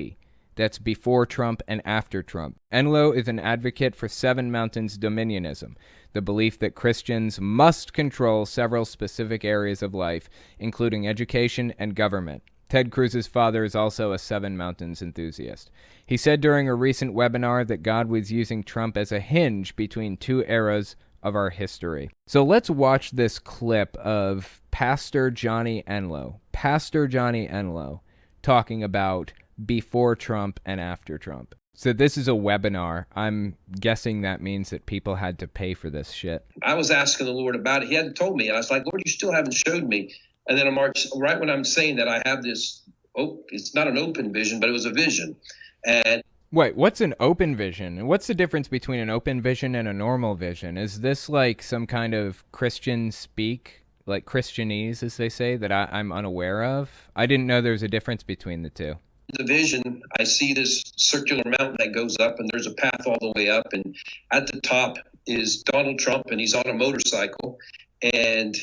That's before Trump and after Trump. Enlow is an advocate for Seven Mountains Dominionism, the belief that Christians must control several specific areas of life, including education and government. Ted Cruz's father is also a Seven Mountains enthusiast. He said during a recent webinar that God was using Trump as a hinge between two eras of our history. So let's watch this clip of Pastor Johnny Enlow. Pastor Johnny Enlow talking about before Trump and after Trump. So this is a webinar. I'm guessing that means that people had to pay for this shit. I was asking the Lord about it. He hadn't told me. And I was like, Lord, you still haven't showed me. And then right when I'm saying that, I have this, it's not an open vision, but it was a vision. And wait, what's an open vision? And what's the difference between an open vision and a normal vision? Is this like some kind of Christian speak, like Christianese, as they say, that I'm unaware of? I didn't know there's a difference between the two. The vision, I see this circular mountain that goes up, and there's a path all the way up. And at the top is Donald Trump, and he's on a motorcycle. And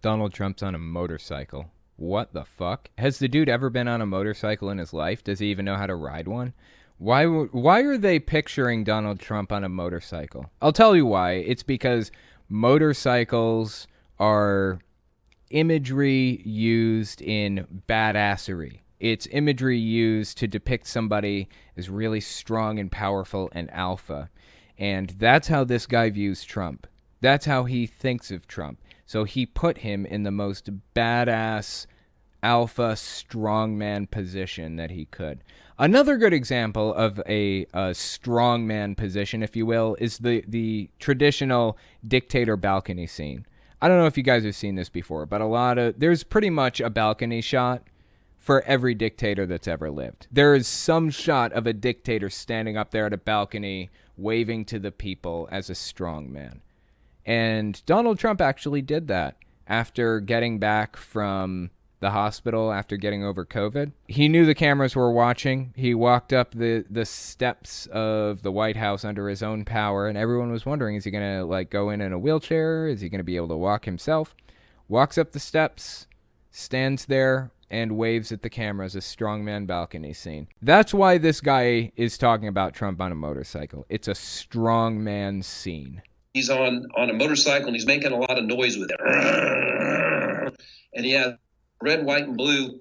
Donald Trump's on a motorcycle. What the fuck? Has the dude ever been on a motorcycle in his life? Does he even know how to ride one? Why are they picturing Donald Trump on a motorcycle? I'll tell you why. It's because motorcycles are imagery used in badassery. It's imagery used to depict somebody as really strong and powerful and alpha. And that's how this guy views Trump. That's how he thinks of Trump. So he put him in the most badass, alpha, strongman position that he could. Another good example of a strongman position, if you will, is the traditional dictator balcony scene. I don't know if you guys have seen this before, but there's pretty much a balcony shot for every dictator that's ever lived. There is some shot of a dictator standing up there at a balcony waving to the people as a strongman. And Donald Trump actually did that after getting back from the hospital after getting over COVID. He knew the cameras were watching. He walked up the steps of the White House under his own power, and everyone was wondering, is he going to like go in a wheelchair? Is he going to be able to walk himself? Walks up the steps, stands there, and waves at the cameras, a strongman balcony scene. That's why this guy is talking about Trump on a motorcycle. It's a strongman scene. He's on a motorcycle, and he's making a lot of noise with it. And he has red, white, and blue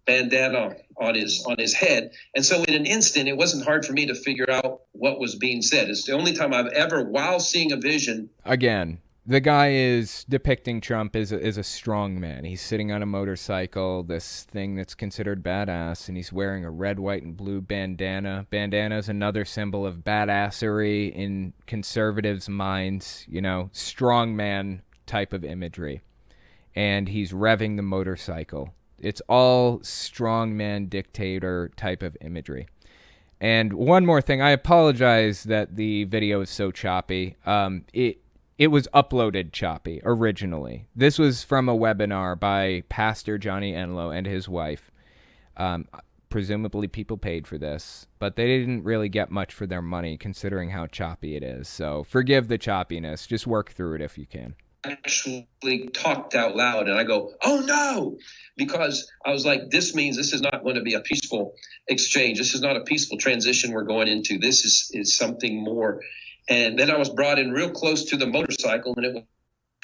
bandana on his head. And so in an instant, it wasn't hard for me to figure out what was being said. It's the only time I've ever, while seeing a vision. Again, the guy is depicting Trump as a strong man. He's sitting on a motorcycle, this thing that's considered badass, and he's wearing a red, white, and blue bandana. Bandana is another symbol of badassery in conservatives' minds, strong man type of imagery. And he's revving the motorcycle. It's all strongman dictator type of imagery. And one more thing, I apologize that the video is so choppy. It was uploaded choppy originally. This was from a webinar by Pastor Johnny Enlow and his wife. Presumably people paid for this, but they didn't really get much for their money considering how choppy it is. So forgive the choppiness. Just work through it if you can. Actually talked out loud, and I go, oh no, because I was like, this means this is not going to be a peaceful exchange. This is not a peaceful transition we're going into. This is something more. And then I was brought in real close to the motorcycle, and it was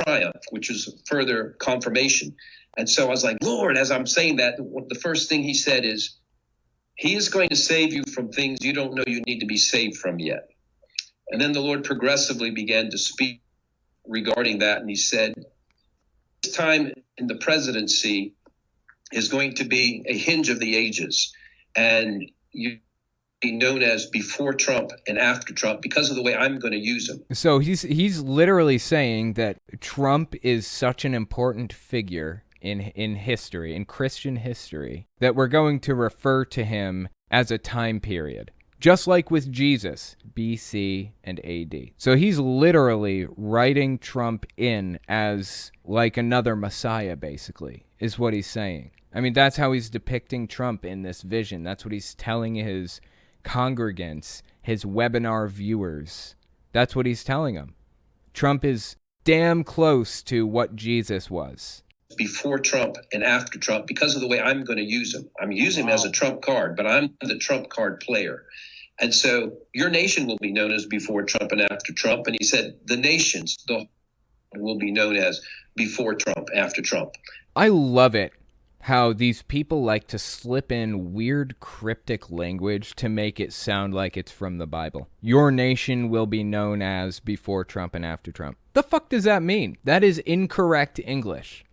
triumph, which is further confirmation. And so I was like, Lord, as I'm saying that, the first thing he said is, he is going to save you from things you don't know you need to be saved from yet. And then the Lord progressively began to speak regarding that, and he said, this time in the presidency is going to be a hinge of the ages, and you be known as before Trump and after Trump because of the way I'm going to use him. So he's literally saying that Trump is such an important figure in history, in Christian history, that we're going to refer to him as a time period. Just like with Jesus, BC and AD. So he's literally writing Trump in as like another Messiah, basically, is what he's saying. I mean, that's how he's depicting Trump in this vision. That's what he's telling his congregants, his webinar viewers. That's what he's telling them. Trump is damn close to what Jesus was. Before Trump and after Trump because of the way I'm going to use him. I'm using him as a trump card, but I'm the trump card player. And so your nation will be known as before Trump and after Trump. And he said the nations will be known as before Trump, after Trump. I love it how these people like to slip in weird cryptic language to make it sound like it's from the Bible. Your nation will be known as before Trump and after Trump. The fuck does that mean? That is incorrect English.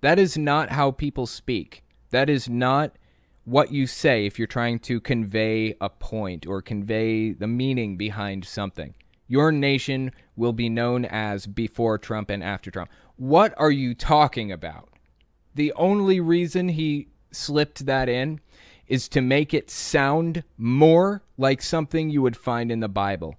That is not how people speak. That is not what you say if you're trying to convey a point or convey the meaning behind something. Your nation will be known as before Trump and after Trump. What are you talking about? The only reason he slipped that in is to make it sound more like something you would find in the Bible.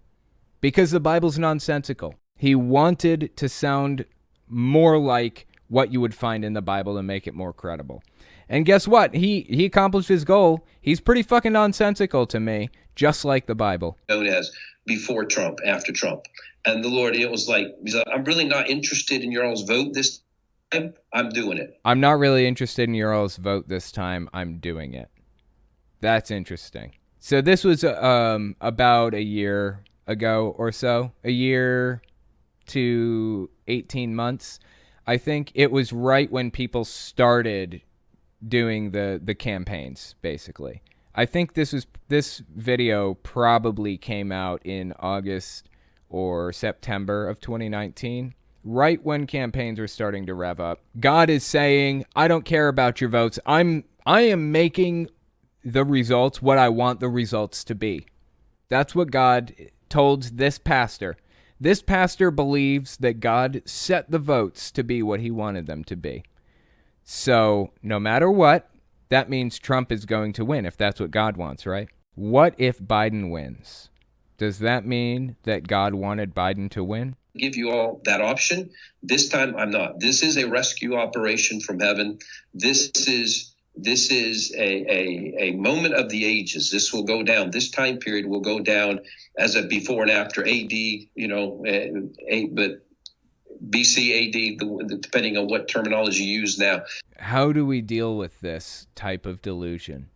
Because the Bible's nonsensical. He wanted to sound more like what you would find in the Bible and make it more credible. And guess what? He accomplished his goal. He's pretty fucking nonsensical to me, just like the Bible. Known as before Trump, after Trump. And the Lord, it was like, I'm really not interested in your all's vote this time. I'm doing it. I'm not really interested in your all's vote this time. I'm doing it. That's interesting. So this was about a year ago or so. A year to 18 months. I think it was right when people started doing the campaigns, basically. I think this video probably came out in August or September of 2019, right when campaigns were starting to rev up. God is saying, I don't care about your votes. I am making the results what I want the results to be. That's what God told this pastor. This pastor believes that God set the votes to be what he wanted them to be. So no matter what, that means Trump is going to win if that's what God wants, right? What if Biden wins? Does that mean that God wanted Biden to win? Give you all that option. This time I'm not. This is a rescue operation from heaven. This is a moment of the ages. This will go down. This time period will go down as a before and after AD, but BC AD, depending on what terminology you use now. How do we deal with this type of delusion?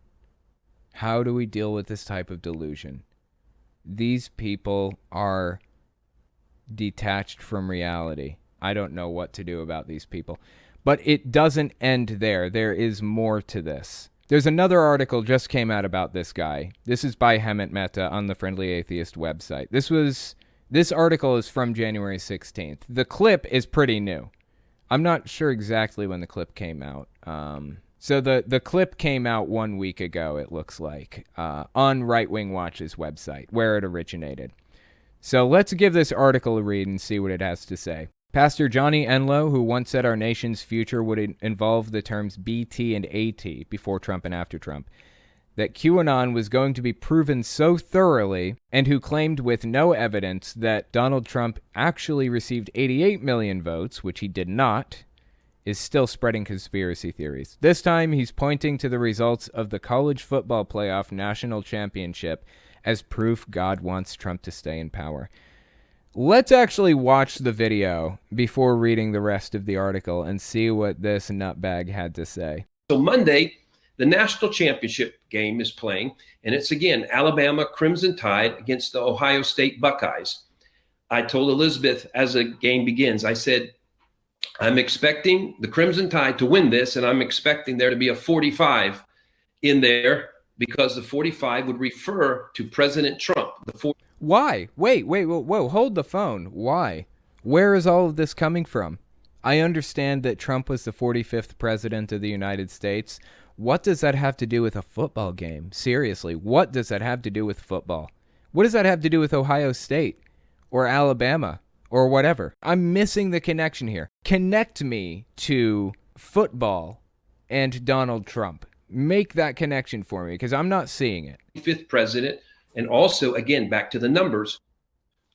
How do we deal with this type of delusion? These people are detached from reality. I don't know what to do about these people. But it doesn't end there. There is more to this. There's another article just came out about this guy. This is by Hemant Mehta on the Friendly Atheist website. This article is from January 16th. The clip is pretty new. I'm not sure exactly when the clip came out. So the clip came out 1 week ago, it looks like, on Right Wing Watch's website, where it originated. So let's give this article a read and see what it has to say. Pastor Johnny Enlow, who once said our nation's future would involve the terms BT and AT, before Trump and after Trump, that QAnon was going to be proven so thoroughly, and who claimed with no evidence that Donald Trump actually received 88 million votes, which he did not, is still spreading conspiracy theories. This time, he's pointing to the results of the college football playoff national championship as proof God wants Trump to stay in power. Let's actually watch the video before reading the rest of the article and see what this nutbag had to say. So Monday, the national championship game is playing, and it's again Alabama Crimson Tide against the Ohio State Buckeyes. I told Elizabeth as the game begins, I said, I'm expecting the Crimson Tide to win this, and I'm expecting there to be a 45 in there because the 45 would refer to President Trump. Why? Wait, whoa, hold the phone. Why? Where is all of this coming from? I understand that Trump was the 45th president of the United States. What does that have to do with a football game? Seriously, what does that have to do with football? What does that have to do with Ohio State or Alabama or whatever? I'm missing the connection here. Connect me to football and Donald Trump. Make that connection for me because I'm not seeing it. Fifth president. And also, again, back to the numbers,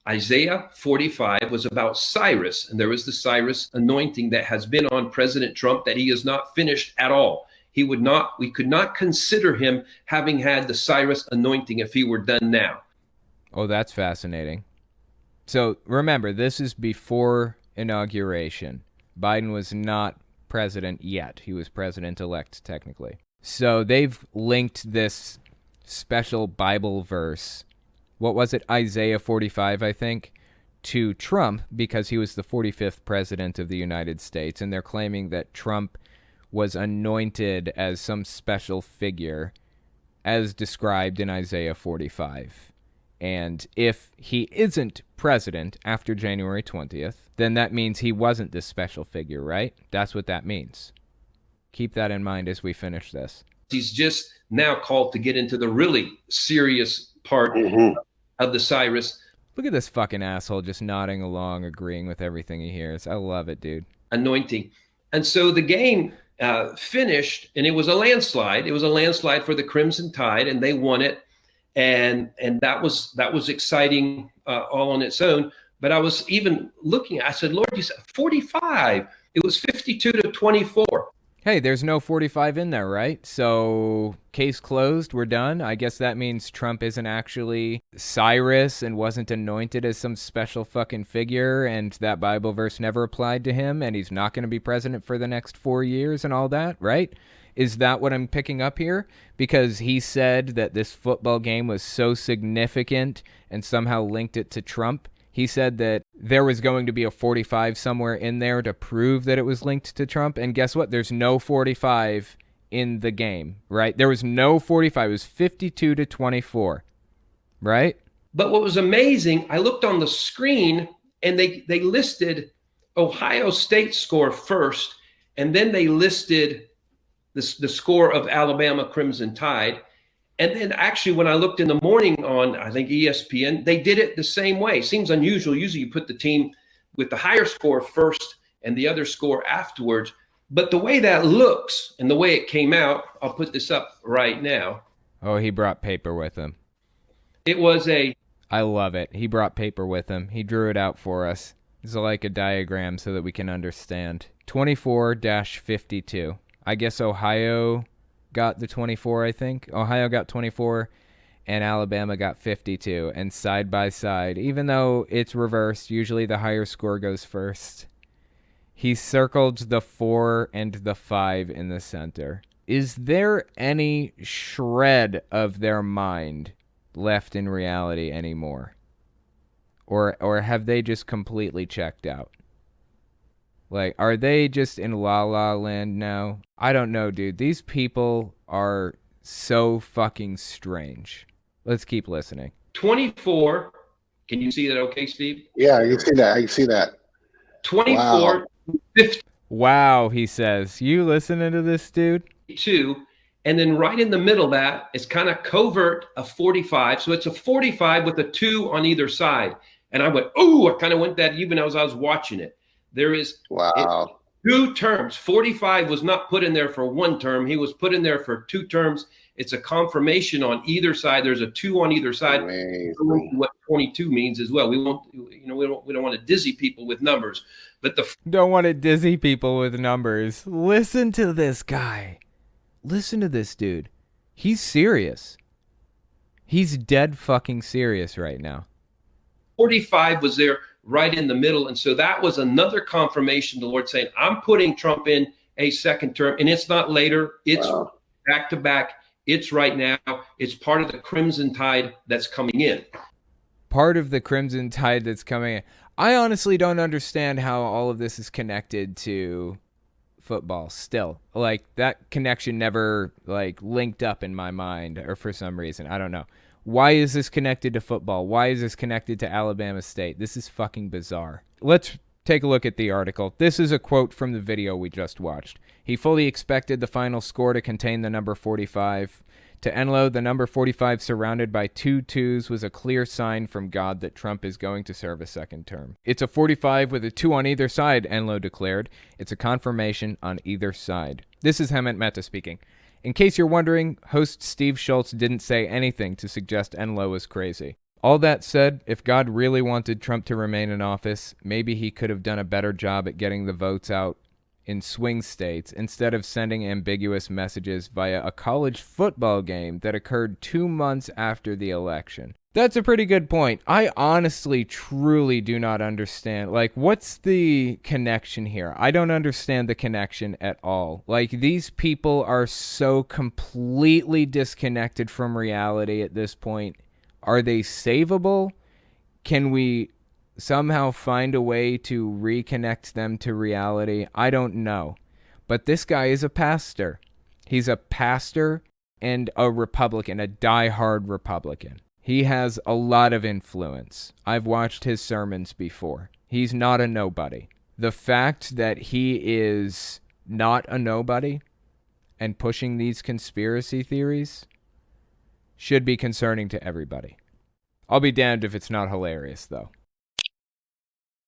Isaiah 45 was about Cyrus, and there was the Cyrus anointing that has been on President Trump that he is not finished at all. We could not consider him having had the Cyrus anointing if he were done now. Oh, that's fascinating. So remember, this is before inauguration. Biden was not president yet. He was president-elect, technically. So they've linked this special Bible verse, what was it, Isaiah 45, I think, to Trump because he was the 45th president of the United States, and they're claiming that Trump was anointed as some special figure as described in Isaiah 45. And if he isn't president after January 20th, then that means he wasn't this special figure, right? That's what that means. Keep that in mind as we finish this. He's just now called to get into the really serious part of the Cyrus. Look at this fucking asshole just nodding along, agreeing with everything he hears. I love it, dude. Anointing. And so the game finished, and it was a landslide. It was a landslide for the Crimson Tide, and they won it. And that was exciting all on its own. But I was even looking, I said, Lord, you said 45. It was 52-24. Hey, there's no 45 in there, right? So, case closed, we're done. I guess that means Trump isn't actually Cyrus and wasn't anointed as some special fucking figure, and that Bible verse never applied to him, and he's not going to be president for the next 4 years and all that, right? Is that what I'm picking up here? Because he said that this football game was so significant and somehow linked it to Trump. He said that there was going to be a 45 somewhere in there to prove that it was linked to Trump. And guess what? There's no 45 in the game, right? There was no 45. It was 52-24, right? But what was amazing, I looked on the screen and they listed Ohio State's score first, and then they listed the score of Alabama Crimson Tide. And then actually when I looked in the morning on, I think, ESPN, they did it the same way. Seems unusual. Usually you put the team with the higher score first and the other score afterwards. But the way that looks and the way it came out, I'll put this up right now. Oh, he brought paper with him. It was I love it. He brought paper with him. He drew it out for us. It's like a diagram so that we can understand. 24-52. I guess Ohio got the 24, I think. Ohio got 24, and Alabama got 52. And side by side, even though it's reversed, usually the higher score goes first. He circled the 4 and the 5 in the center. Is there any shred of their mind left in reality anymore? Or have they just completely checked out? Like, are they just in La La Land now? I don't know, dude. These people are so fucking strange. Let's keep listening. 24. Can you see that okay, Steve? Yeah, I can see that. I can see that. 24, Wow. 52. Wow, he says. You listening to this, dude? And then right in the middle of that is kind of covert a 45. So it's a 45 with a 2 on either side. And I went, I kind of went that even as I was watching it. There is Wow. 2 terms. 45 was not put in there for 1 term. He was put in there for 2 terms. It's a confirmation on either side. There's a 2 on either side. Amazing. What 22 means as well. We don't want to dizzy people with numbers, but don't want to dizzy people with numbers. Listen to this guy. Listen to this dude. He's serious. He's dead fucking serious right now. 45 was there right in the middle. And so that was another confirmation, the Lord saying, I'm putting Trump in a second term, and it's not later. It's back to back. It's right now. It's part of the Crimson Tide that's coming in. Part of the Crimson Tide that's coming in. I honestly don't understand how all of this is connected to football still. Like, that connection never, linked up in my mind, or for some reason. I don't know. Why is this connected to football? Why is this connected to Alabama State? This is fucking bizarre. Let's take a look at the article. This is a quote from the video we just watched. He fully expected the final score to contain the number 45. To Enlow, the number 45 surrounded by 2 2s was a clear sign from God that Trump is going to serve a second term. It's a 45 with a 2 on either side, Enlow declared. It's a confirmation on either side. This is Hemant Mehta speaking. In case you're wondering, host Steve Schultz didn't say anything to suggest Enlow was crazy. All that said, if God really wanted Trump to remain in office, maybe he could have done a better job at getting the votes out in swing states instead of sending ambiguous messages via a college football game that occurred 2 months after the election. That's a pretty good point. I honestly, truly do not understand. What's the connection here? I don't understand the connection at all. These people are so completely disconnected from reality at this point. Are they savable? Can we somehow find a way to reconnect them to reality? I don't know. But this guy is a pastor. He's a pastor and a Republican, a diehard Republican. He has a lot of influence. I've watched his sermons before. He's not a nobody. The fact that he is not a nobody and pushing these conspiracy theories should be concerning to everybody. I'll be damned if it's not hilarious, though.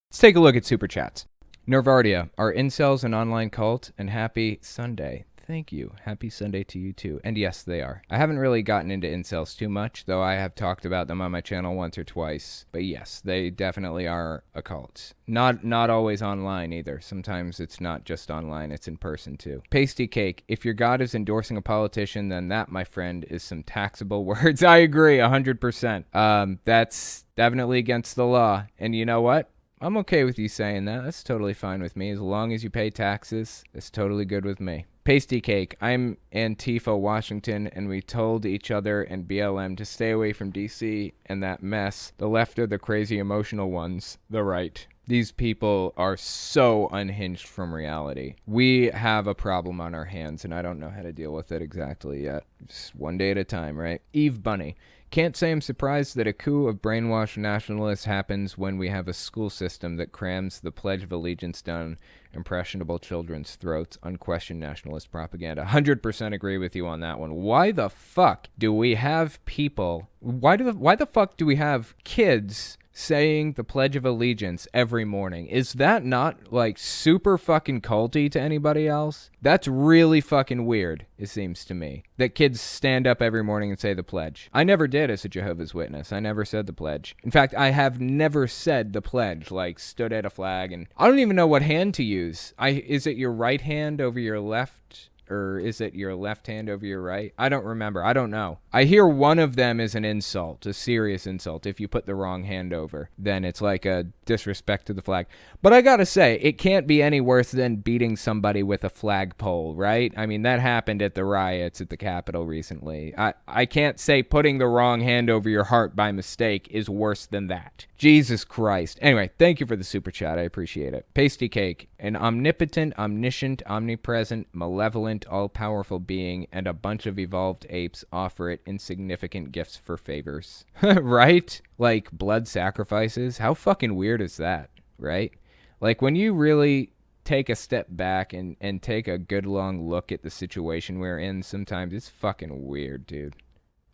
Let's take a look at Super Chats. Nervardia, are incels an online cult? And happy Sunday. Thank you. Happy Sunday to you too. And yes, they are. I haven't really gotten into incels too much, though I have talked about them on my channel once or twice. But yes, they definitely are a cult. Not always online either. Sometimes it's not just online, it's in person too. Pasty Cake, if your God is endorsing a politician, then that, my friend, is some taxable words. I agree, 100%. That's definitely against the law. And you know what? I'm okay with you saying that. That's totally fine with me. As long as you pay taxes, it's totally good with me. Pasty Cake, I'm Antifa Washington, and we told each other and BLM to stay away from DC and that mess. The left are the crazy emotional ones. The right. These people are so unhinged from reality. We have a problem on our hands, and I don't know how to deal with it exactly yet. Just one day at a time, right? Eve Bunny. Can't say I'm surprised that a coup of brainwashed nationalists happens when we have a school system that crams the Pledge of Allegiance down impressionable children's throats. Unquestioned nationalist propaganda. 100% agree with you on that one. Why the fuck do we have people... Why the fuck do we have kids saying the Pledge of Allegiance every morning? Is that not, like, super fucking culty to anybody else? That's really fucking weird, it seems to me, that kids stand up every morning and say the pledge. I never did as a Jehovah's Witness. I never said the pledge. In fact, I have never said the pledge, like stood at a flag, and I don't even know what hand to use. Is it your right hand over your left? Or is it your left hand over your right? I don't remember. I don't know. I hear one of them is an insult, a serious insult. If you put the wrong hand over, then it's like a disrespect to the flag. But I gotta say, it can't be any worse than beating somebody with a flagpole, right? I mean, that happened at the riots at the Capitol recently. I can't say putting the wrong hand over your heart by mistake is worse than that. Jesus Christ. Anyway, thank you for the super chat. I appreciate it. Pasty Cake. An omnipotent, omniscient, omnipresent, malevolent, all-powerful being and a bunch of evolved apes offer it insignificant gifts for favors. Right? Like blood sacrifices? How fucking weird is that? Right? Like when you really take a step back and take a good long look at the situation we're in, sometimes it's fucking weird, dude.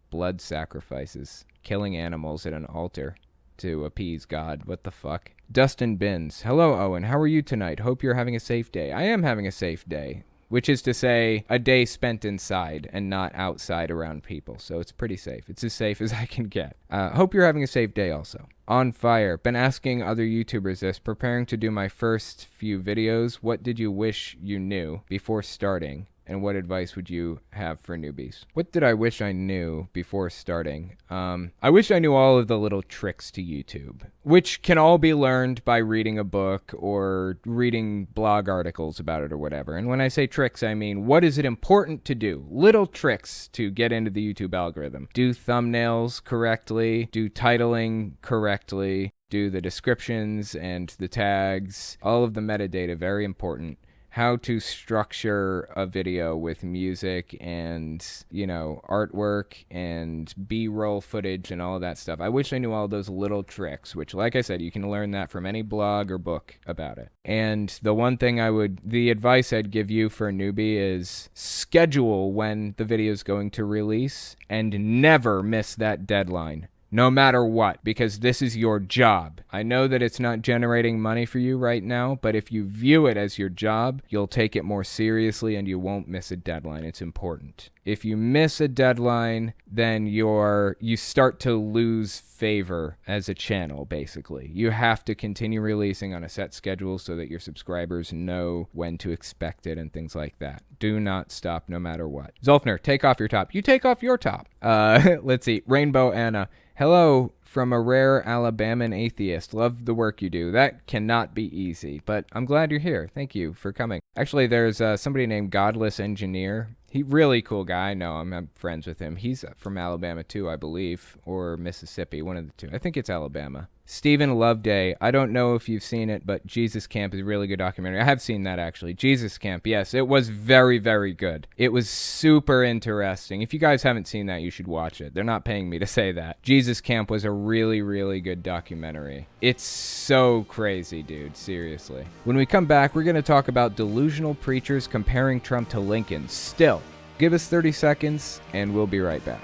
Blood sacrifices. Killing animals at an altar to appease God. What the fuck? Dustin Binns. Hello, Owen. How are you tonight? Hope you're having a safe day. I am having a safe day. Which is to say, a day spent inside and not outside around people. So it's pretty safe. It's as safe as I can get. Hope you're having a safe day also. On Fire. Been asking other YouTubers this. Preparing to do my first few videos. What did you wish you knew before starting? And what advice would you have for newbies? What did I wish I knew before starting? I wish I knew all of the little tricks to YouTube, which can all be learned by reading a book or reading blog articles about it or whatever. And when I say tricks, I mean, what is it important to do? Little tricks to get into the YouTube algorithm. Do thumbnails correctly, do titling correctly, do the descriptions and the tags, all of the metadata, very important. How to structure a video with music and, you know, artwork and B-roll footage and all of that stuff. I wish I knew all those little tricks, which, like I said, you can learn that from any blog or book about it. And the advice I'd give you for a newbie is schedule when the video is going to release and never miss that deadline. No matter what, because this is your job. I know that it's not generating money for you right now, but if you view it as your job, you'll take it more seriously and you won't miss a deadline. It's important. If you miss a deadline, then you start to lose favor as a channel, basically. You have to continue releasing on a set schedule so that your subscribers know when to expect it and things like that. Do not stop no matter what. Zolfner, take off your top. You take off your top. Let's see. Rainbow Anna. Hello from a rare Alabaman atheist. Love the work you do. That cannot be easy, but I'm glad you're here. Thank you for coming. Actually, there's somebody named Godless Engineer. He really cool guy. I know him. I'm friends with him. He's from Alabama too, I believe, or Mississippi, one of the two. I think it's Alabama. Stephen Loveday. I don't know if you've seen it, but Jesus Camp is a really good documentary. I have seen that, actually. Jesus Camp, yes. It was very, very good. It was super interesting. If you guys haven't seen that, you should watch it. They're not paying me to say that. Jesus Camp was a really, really good documentary. It's so crazy, dude. Seriously. When we come back, we're going to talk about delusional preachers comparing Trump to Lincoln. Still, give us 30 seconds, and we'll be right back.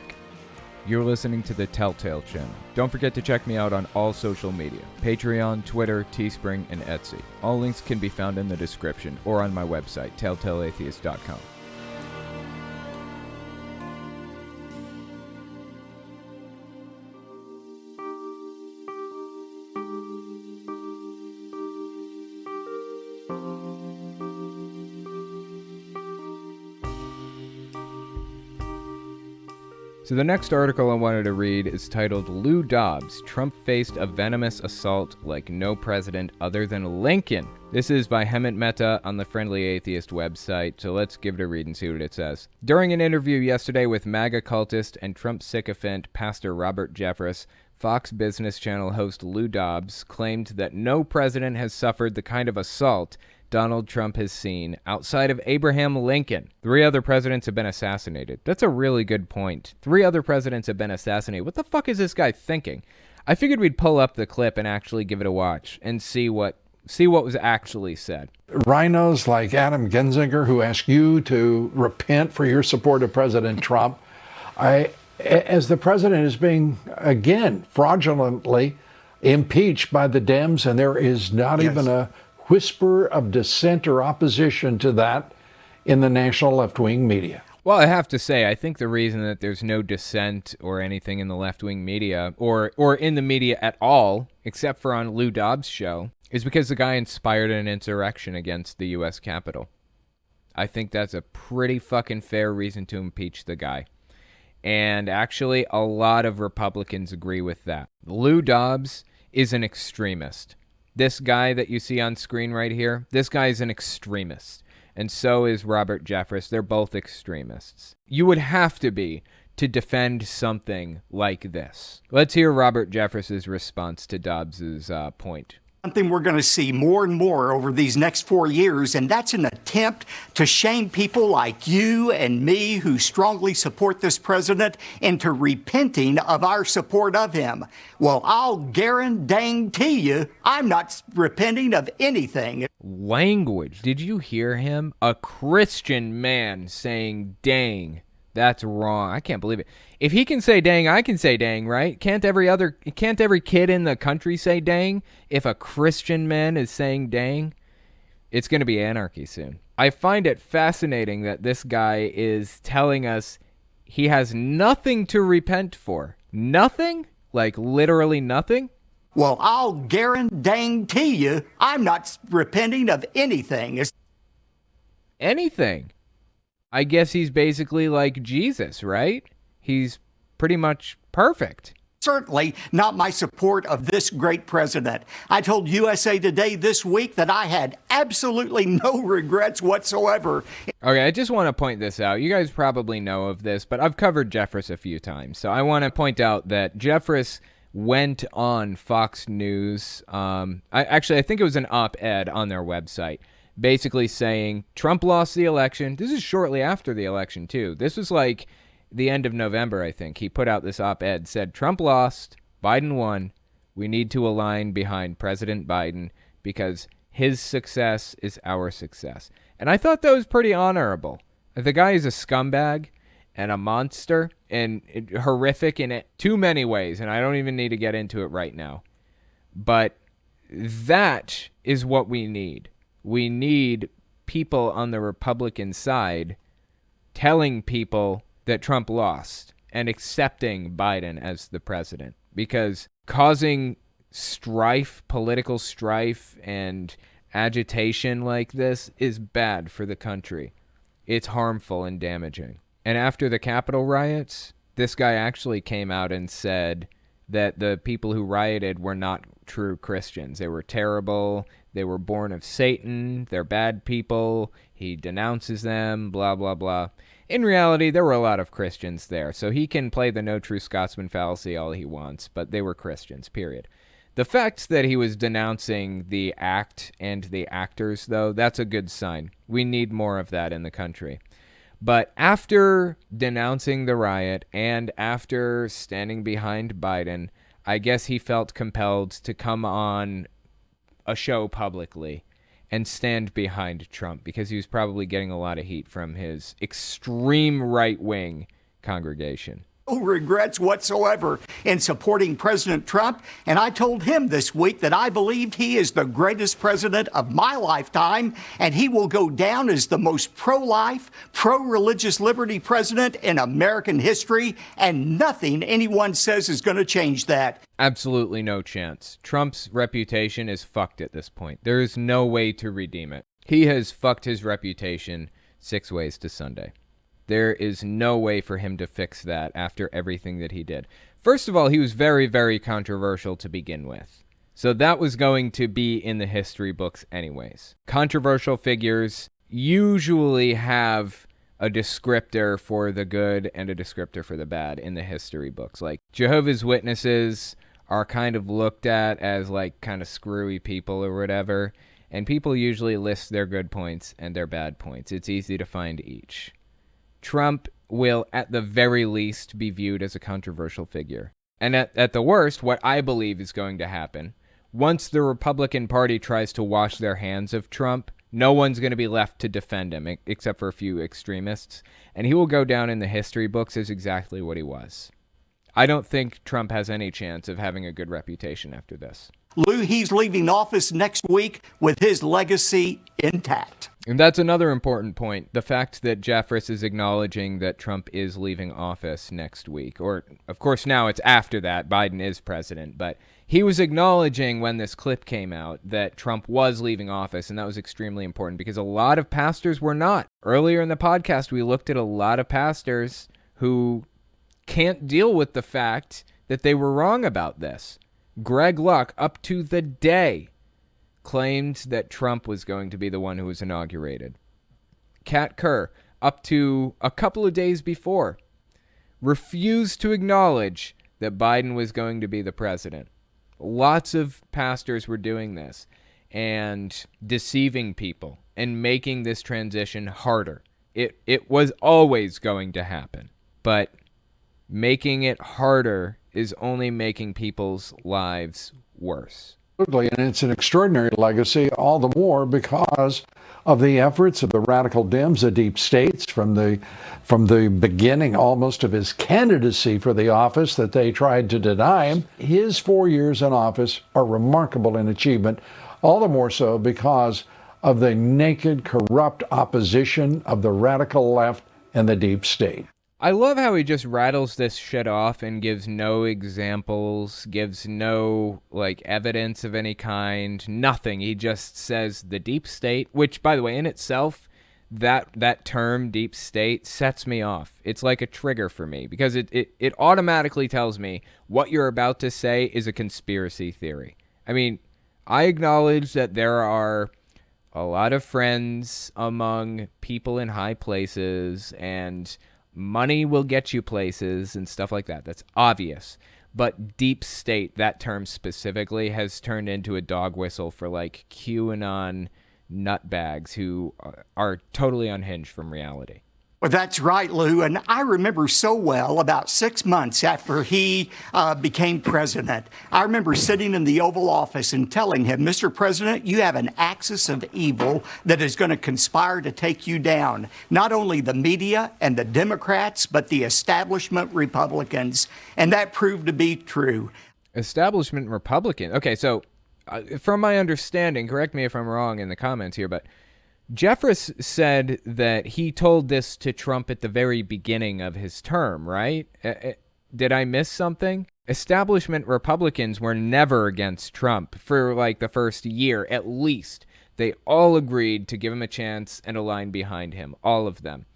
You're listening to the Telltale Channel. Don't forget to check me out on all social media. Patreon, Twitter, Teespring, and Etsy. All links can be found in the description or on my website, telltaleatheist.com. So the next article I wanted to read is titled Lou Dobbs, Trump Faced a Venomous Assault Like No President Other Than Lincoln. This is by Hemant Mehta on the Friendly Atheist website, so let's give it a read and see what it says. During an interview yesterday with MAGA cultist and Trump sycophant Pastor Robert Jeffress, Fox Business Channel host Lou Dobbs claimed that no president has suffered the kind of assault Donald Trump has seen outside of Abraham Lincoln. 3 other presidents have been assassinated. That's a really good point. 3 other presidents have been assassinated. What the fuck is this guy thinking? I figured we'd pull up the clip and actually give it a watch and see what was actually said. Rhinos like Adam Genzinger, who ask you to repent for your support of President Trump, as the president is being, again, fraudulently impeached by the Dems, and there is not even a whisper of dissent or opposition to that in the national left-wing media. Well, I have to say, I think the reason that there's no dissent or anything in the left-wing media, or in the media at all, except for on Lou Dobbs' show, is because the guy inspired an insurrection against the U.S. Capitol. I think that's a pretty fucking fair reason to impeach the guy. And actually, a lot of Republicans agree with that. Lou Dobbs is an extremist. This guy that you see on screen right here, this guy is an extremist. And so is Robert Jeffress. They're both extremists. You would have to be to defend something like this. Let's hear Robert Jeffress's response to Dobbs's point. Something we're going to see more and more over these next 4 years, and that's an attempt to shame people like you and me who strongly support this president into repenting of our support of him. Well, I'll guarantee you I'm not repenting of anything. Language. Did you hear him? A Christian man saying dang. That's wrong. I can't believe it. If he can say dang, I can say dang, right? Can't every kid in the country say dang? If a Christian man is saying dang, it's going to be anarchy soon. I find it fascinating that this guy is telling us he has nothing to repent for. Nothing? Like literally nothing? Well, I'll guarantee you I'm not repenting of anything. Anything. I guess he's basically like Jesus, right? He's pretty much perfect. Certainly not my support of this great president. I told USA Today this week that I had absolutely no regrets whatsoever. Okay, I just want to point this out. You guys probably know of this, but I've covered Jeffress a few times. So I want to point out that Jeffress went on Fox News. I think it was an op-ed on their website, basically saying Trump lost the election. This is shortly after the election, too. This was like the end of November, I think. He put out this op-ed, said Trump lost, Biden won. We need to align behind President Biden because his success is our success. And I thought that was pretty honorable. The guy is a scumbag and a monster and horrific in too many ways, and I don't even need to get into it right now. But that is what we need. We need people on the Republican side telling people that Trump lost and accepting Biden as the president, because causing strife, political strife, and agitation like this is bad for the country. It's harmful and damaging. And after the Capitol riots, this guy actually came out and said that the people who rioted were not true Christians. They were terrible. They were born of Satan. They're bad people. He denounces them, blah, blah, blah. In reality, there were a lot of Christians there, so he can play the no true Scotsman fallacy all he wants, but they were Christians, period. The fact that he was denouncing the act and the actors, though, that's a good sign. We need more of that in the country. But after denouncing the riot and after standing behind Biden, I guess he felt compelled to come on a show publicly and stand behind Trump because he was probably getting a lot of heat from his extreme right-wing congregation. No regrets whatsoever in supporting President Trump, and I told him this week that I believed he is the greatest president of my lifetime, and he will go down as the most pro-life, pro-religious liberty president in American history, and nothing anyone says is going to change that. Absolutely no chance. Trump's reputation is fucked at this point. There is no way to redeem it. He has fucked his reputation 6 ways to Sunday. There is no way for him to fix that after everything that he did. First of all, he was very, very controversial to begin with. So that was going to be in the history books anyways. Controversial figures usually have a descriptor for the good and a descriptor for the bad in the history books. Like Jehovah's Witnesses are kind of looked at as like kind of screwy people or whatever. And people usually list their good points and their bad points. It's easy to find each. Trump will, at the very least, be viewed as a controversial figure. And at the worst, what I believe is going to happen, once the Republican Party tries to wash their hands of Trump, no one's going to be left to defend him, except for a few extremists. And he will go down in the history books as exactly what he was. I don't think Trump has any chance of having a good reputation after this. Lou, he's leaving office next week with his legacy intact. And that's another important point. The fact that Jeffress is acknowledging that Trump is leaving office next week. Or, of course, now it's after that. Biden is president. But he was acknowledging when this clip came out that Trump was leaving office. And that was extremely important because a lot of pastors were not. Earlier in the podcast, we looked at a lot of pastors who can't deal with the fact that they were wrong about this. Greg Luck, up to the day, claimed that Trump was going to be the one who was inaugurated. Kat Kerr, up to a couple of days before, refused to acknowledge that Biden was going to be the president. Lots of pastors were doing this and deceiving people and making this transition harder. It was always going to happen, but making it harder is only making people's lives worse. Absolutely, and it's an extraordinary legacy, all the more because of the efforts of the radical Dems, the deep states, from the beginning almost of his candidacy for the office that they tried to deny him. His 4 years in office are remarkable in achievement, all the more so because of the naked, corrupt opposition of the radical left and the deep state. I love how he just rattles this shit off and gives no examples, gives no, evidence of any kind, nothing. He just says the deep state, which, by the way, in itself, that term, deep state, sets me off. It's like a trigger for me because it automatically tells me what you're about to say is a conspiracy theory. I mean, I acknowledge that there are a lot of friends among people in high places and money will get you places and stuff like that. That's obvious. But deep state, that term specifically, has turned into a dog whistle for QAnon nutbags who are totally unhinged from reality. Well, that's right, Lou. And I remember so well about 6 months after he became president. I remember sitting in the Oval Office and telling him, Mr. President, you have an axis of evil that is going to conspire to take you down. Not only the media and the Democrats, but the establishment Republicans. And that proved to be true. Establishment Republican. Okay, so from my understanding, correct me if I'm wrong in the comments here, but Jeffress said that he told this to Trump at the very beginning of his term, right? Did I miss something? Establishment Republicans were never against Trump for the first year, at least. They all agreed to give him a chance and align behind him, all of them.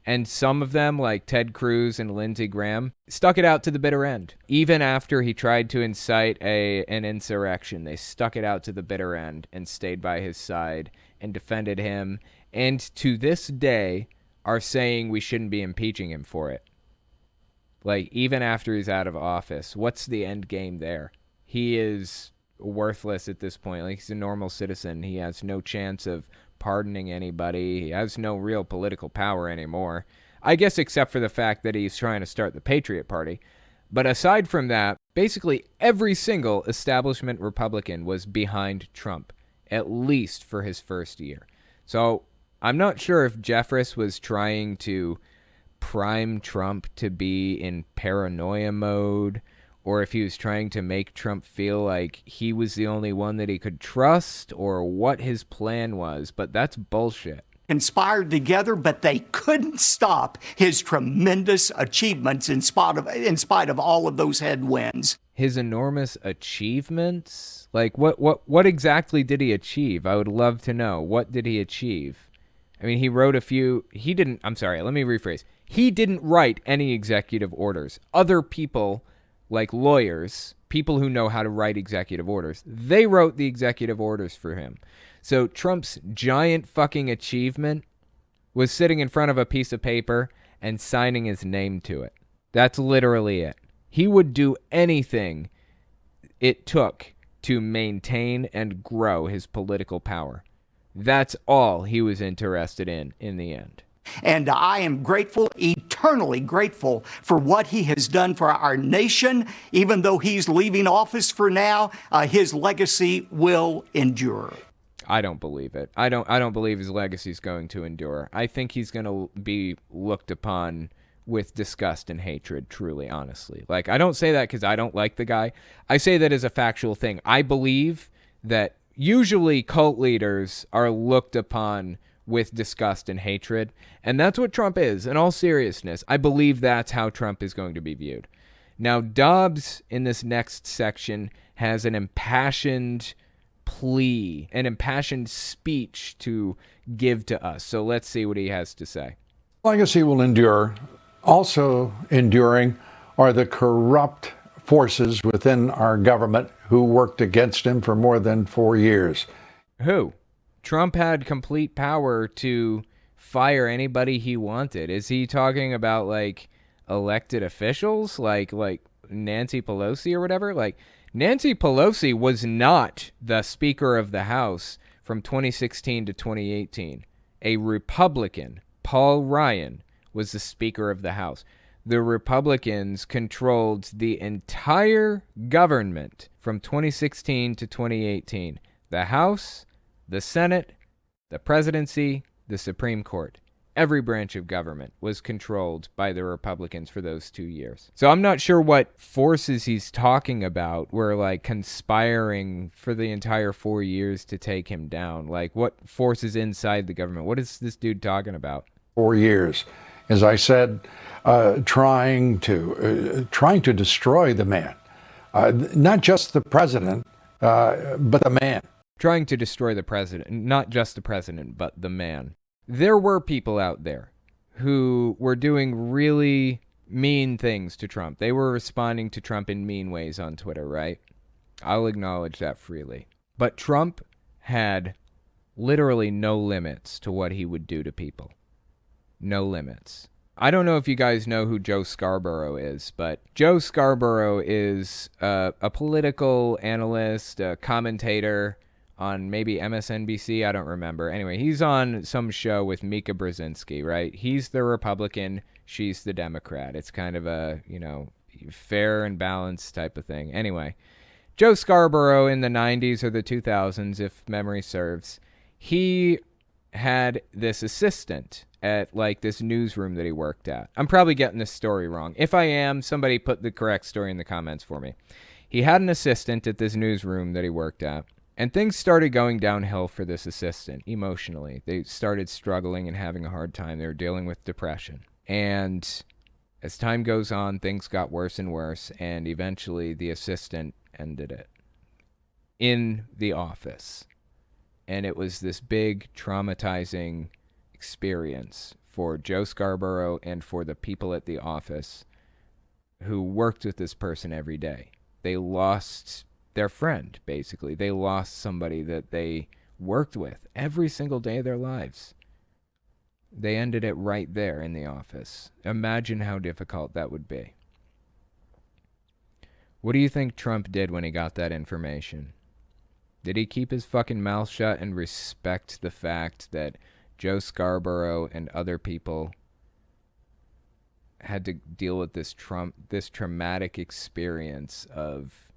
And some of them, like Ted Cruz and Lindsey Graham, stuck it out to the bitter end. Even after he tried to incite an insurrection, they stuck it out to the bitter end and stayed by his side and defended him, and to this day are saying we shouldn't be impeaching him for it. Even after he's out of office, what's the end game there? He is worthless at this point. He's a normal citizen. He has no chance of pardoning anybody. He has no real political power anymore. I guess except for the fact that he's trying to start the Patriot Party. But aside from that, basically every single establishment Republican was behind Trump, at least for his first year. So I'm not sure if Jeffress was trying to prime Trump to be in paranoia mode, or if he was trying to make Trump feel like he was the only one that he could trust, or what his plan was. But that's bullshit. Conspired together, but they couldn't stop his tremendous achievements in spite of all of those headwinds. His enormous achievements? What exactly did he achieve? I would love to know. What did he achieve? I mean, he wrote a few... let me rephrase. He didn't write any executive orders. Other people, like lawyers, people who know how to write executive orders, they wrote the executive orders for him. So Trump's giant fucking achievement was sitting in front of a piece of paper and signing his name to it. That's literally it. He would do anything it took to maintain and grow his political power. That's all he was interested in the end. And I am grateful, eternally grateful, for what he has done for our nation. Even though he's leaving office for now, his legacy will endure. I don't believe it. I don't believe his legacy is going to endure. I think he's going to be looked upon with disgust and hatred, truly, honestly. Like, I don't say that because I don't like the guy. I say that as a factual thing. I believe that usually cult leaders are looked upon with disgust and hatred, and that's what Trump is. In all seriousness, I believe that's how Trump is going to be viewed. Now, Dobbs, in this next section, has an impassioned plea, an impassioned speech to give to us. So let's see what he has to say. Legacy will endure. Also enduring are the corrupt forces within our government who worked against him for more than 4 years. Who? Trump had complete power to fire anybody he wanted. Is he talking about, like, elected officials? Like Nancy Pelosi or whatever? Like, Nancy Pelosi was not the Speaker of the House from 2016 to 2018. A Republican, Paul Ryan, was the Speaker of the House. The Republicans controlled the entire government from 2016 to 2018. The House, the Senate, the presidency, the Supreme Court. Every branch of government was controlled by the Republicans for those 2 years. So I'm not sure what forces he's talking about were, like, conspiring for the entire 4 years to take him down. Like, what forces inside the government? What is this dude talking about? 4 years. As I said, trying to destroy the man. Not just the president, but the man. Trying to destroy the president, not just the president, but the man. There were people out there who were doing really mean things to Trump. They were responding to Trump in mean ways on Twitter, right? I'll acknowledge that freely. But Trump had literally no limits to what he would do to people. No limits. I don't know if you guys know who Joe Scarborough is, but Joe Scarborough is a political analyst, a commentator on maybe MSNBC, I don't remember. Anyway, he's on some show with Mika Brzezinski, right? He's the Republican, she's the Democrat. It's kind of a, fair and balanced type of thing. Anyway, Joe Scarborough in the 90s or the 2000s, if memory serves, he had this assistant at, like, this newsroom that he worked at. I'm probably getting this story wrong. If I am, somebody put the correct story in the comments for me. He had an assistant at this newsroom that he worked at. And things started going downhill for this assistant emotionally. They started struggling and having a hard time. They were dealing with depression. And as time goes on, things got worse and worse. And eventually the assistant ended it in the office. And it was this big traumatizing experience for Joe Scarborough and for the people at the office who worked with this person every day. They lost their friend, basically. They lost somebody that they worked with every single day of their lives. They ended it right there in the office. Imagine how difficult that would be. What do you think Trump did when he got that information? Did he keep his fucking mouth shut and respect the fact that Joe Scarborough and other people had to deal with this traumatic experience of,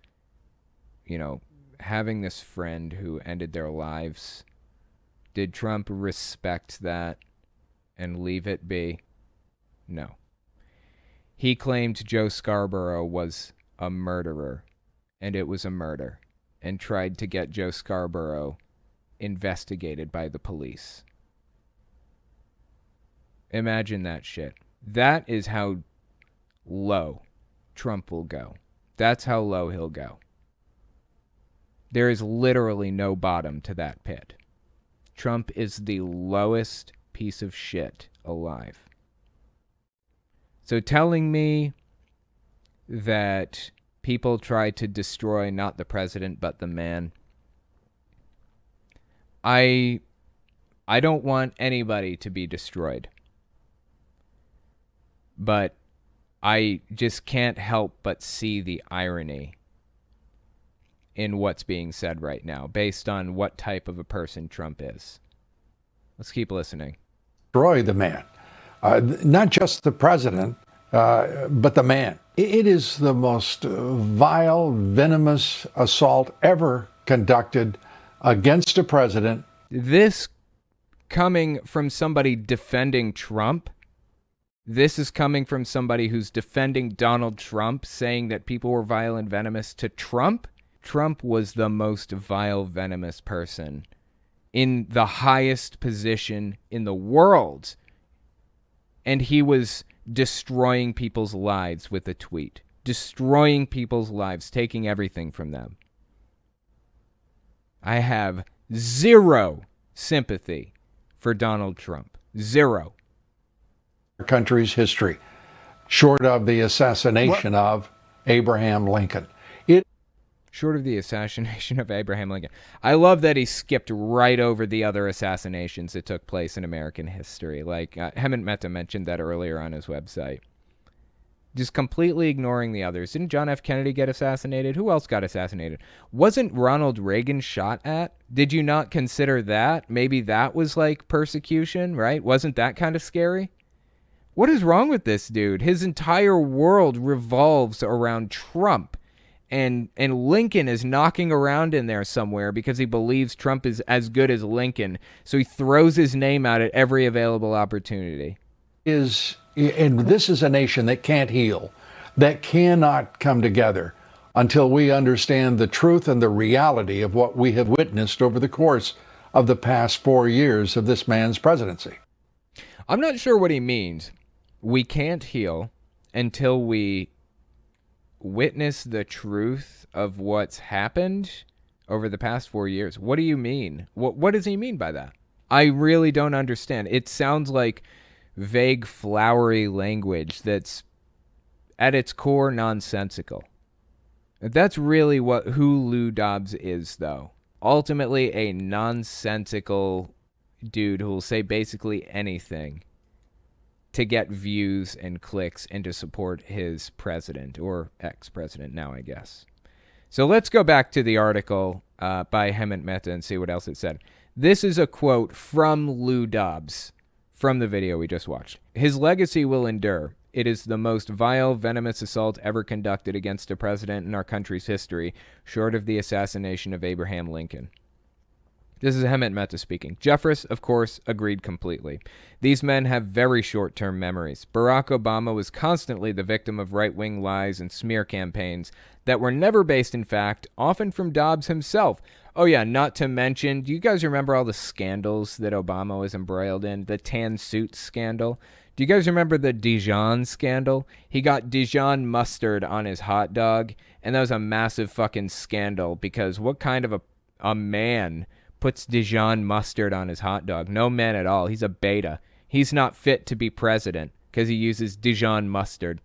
having this friend who ended their lives? Did Trump respect that and leave it be? No. He claimed Joe Scarborough was a murderer, and it was a murder, and tried to get Joe Scarborough investigated by the police. Imagine that shit. That is how low Trump will go. That's how low he'll go. There is literally no bottom to that pit. Trump is the lowest piece of shit alive. So telling me that people try to destroy not the president but the man, I don't want anybody to be destroyed. But I just can't help but see the irony in what's being said right now based on what type of a person Trump is. Let's keep listening. Destroy the man. Not just the president, but the man. It is the most vile, venomous assault ever conducted against a president. This coming from somebody defending Trump. This is coming from somebody who's defending Donald Trump, saying that people were vile and venomous to Trump. Trump was the most vile, venomous person in the highest position in the world. And he was destroying people's lives with a tweet. Destroying people's lives, taking everything from them. I have zero sympathy for Donald Trump. Zero. Our country's history, short of the assassination of Abraham Lincoln. Short of the assassination of Abraham Lincoln. I love that he skipped right over the other assassinations that took place in American history. Like, Hemant Mehta mentioned that earlier on his website. Just completely ignoring the others. Didn't John F. Kennedy get assassinated? Who else got assassinated? Wasn't Ronald Reagan shot at? Did you not consider that? Maybe that was like persecution, right? Wasn't that kind of scary? What is wrong with this dude? His entire world revolves around Trump. And Lincoln is knocking around in there somewhere because he believes Trump is as good as Lincoln. So he throws his name out at every available opportunity. And this is a nation that can't heal, that cannot come together until we understand the truth and the reality of what we have witnessed over the course of the past 4 years of this man's presidency. I'm not sure what he means. We can't heal until we witness the truth of what's happened over the past 4 years. What do you mean? What does he mean by that? I really don't understand. It sounds like vague, flowery language that's at its core nonsensical. That's really who Lou Dobbs is, though. Ultimately, a nonsensical dude who will say basically anything to get views and clicks and to support his president, or ex-president now, I guess. So let's go back to the article by Hemant Mehta and see what else it said. This is a quote from Lou Dobbs from the video we just watched. His legacy will endure. It is the most vile, venomous assault ever conducted against a president in our country's history, short of the assassination of Abraham Lincoln. This is Hemant Mehta speaking. Jeffress, of course, agreed completely. These men have very short-term memories. Barack Obama was constantly the victim of right-wing lies and smear campaigns that were never based in fact, often from Dobbs himself. Oh yeah, not to mention, do you guys remember all the scandals that Obama was embroiled in? The tan suit scandal? Do you guys remember the Dijon scandal? He got Dijon mustard on his hot dog, and that was a massive fucking scandal because what kind of a man puts Dijon mustard on his hot dog? No man at all. He's a beta. He's not fit to be president because he uses Dijon mustard.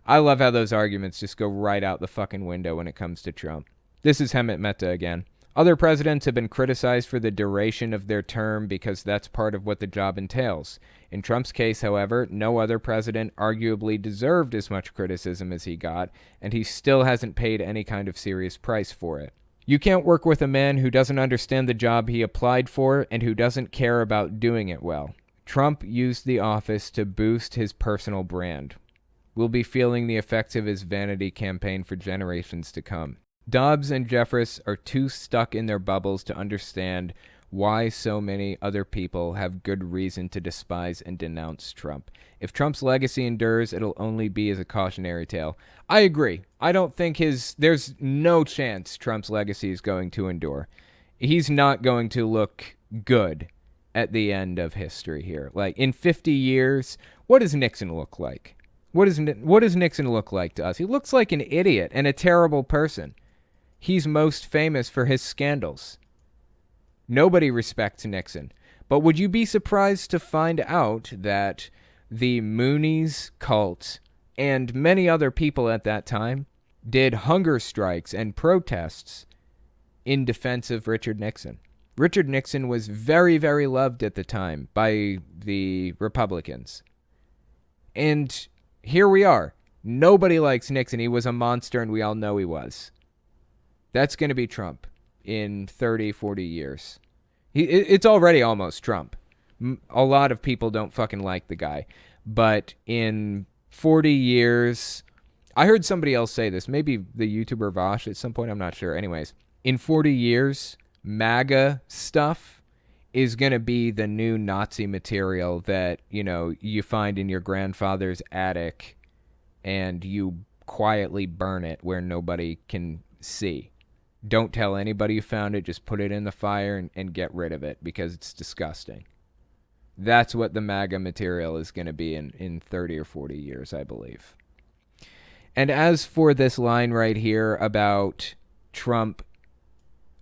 I love how those arguments just go right out the fucking window when it comes to Trump. This is Hemant Mehta again. Other presidents have been criticized for the duration of their term because that's part of what the job entails. In Trump's case, however, no other president arguably deserved as much criticism as he got, and he still hasn't paid any kind of serious price for it. You can't work with a man who doesn't understand the job he applied for and who doesn't care about doing it well. Trump used the office to boost his personal brand. We'll be feeling the effects of his vanity campaign for generations to come. Dobbs and Jeffress are too stuck in their bubbles to understand why so many other people have good reason to despise and denounce Trump. If Trump's legacy endures, it'll only be as a cautionary tale. I agree. I don't think there's no chance Trump's legacy is going to endure. He's not going to look good at the end of history here. Like, in 50 years, what does Nixon look like? What does Nixon look like to us? He looks like an idiot and a terrible person. He's most famous for his scandals. Nobody respects Nixon. But would you be surprised to find out that the Moonies cult and many other people at that time did hunger strikes and protests in defense of Richard Nixon? Richard Nixon was very, very loved at the time by the Republicans. And here we are. Nobody likes Nixon. He was a monster, and we all know he was. That's going to be Trump in 30, 40 years. It's already almost Trump. A lot of people don't fucking like the guy. But in 40 years, I heard somebody else say this, maybe the YouTuber Vosh at some point, I'm not sure. Anyways, in 40 years, MAGA stuff is going to be the new Nazi material that, you find in your grandfather's attic and you quietly burn it where nobody can see. Don't tell anybody you found it. Just put it in the fire and get rid of it because it's disgusting. That's what the MAGA material is going to be in 30 or 40 years, I believe. And as for this line right here about Trump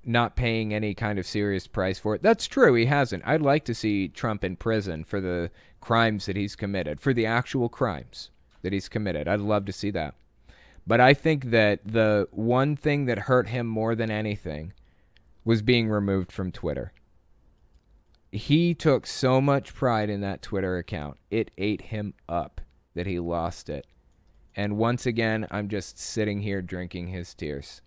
not paying any kind of serious price for it, that's true. He hasn't. I'd like to see Trump in prison for the crimes that he's committed, for the actual crimes that he's committed. I'd love to see that. But I think that the one thing that hurt him more than anything was being removed from Twitter. He took so much pride in that Twitter account. It ate him up that he lost it. And once again, I'm just sitting here drinking his tears.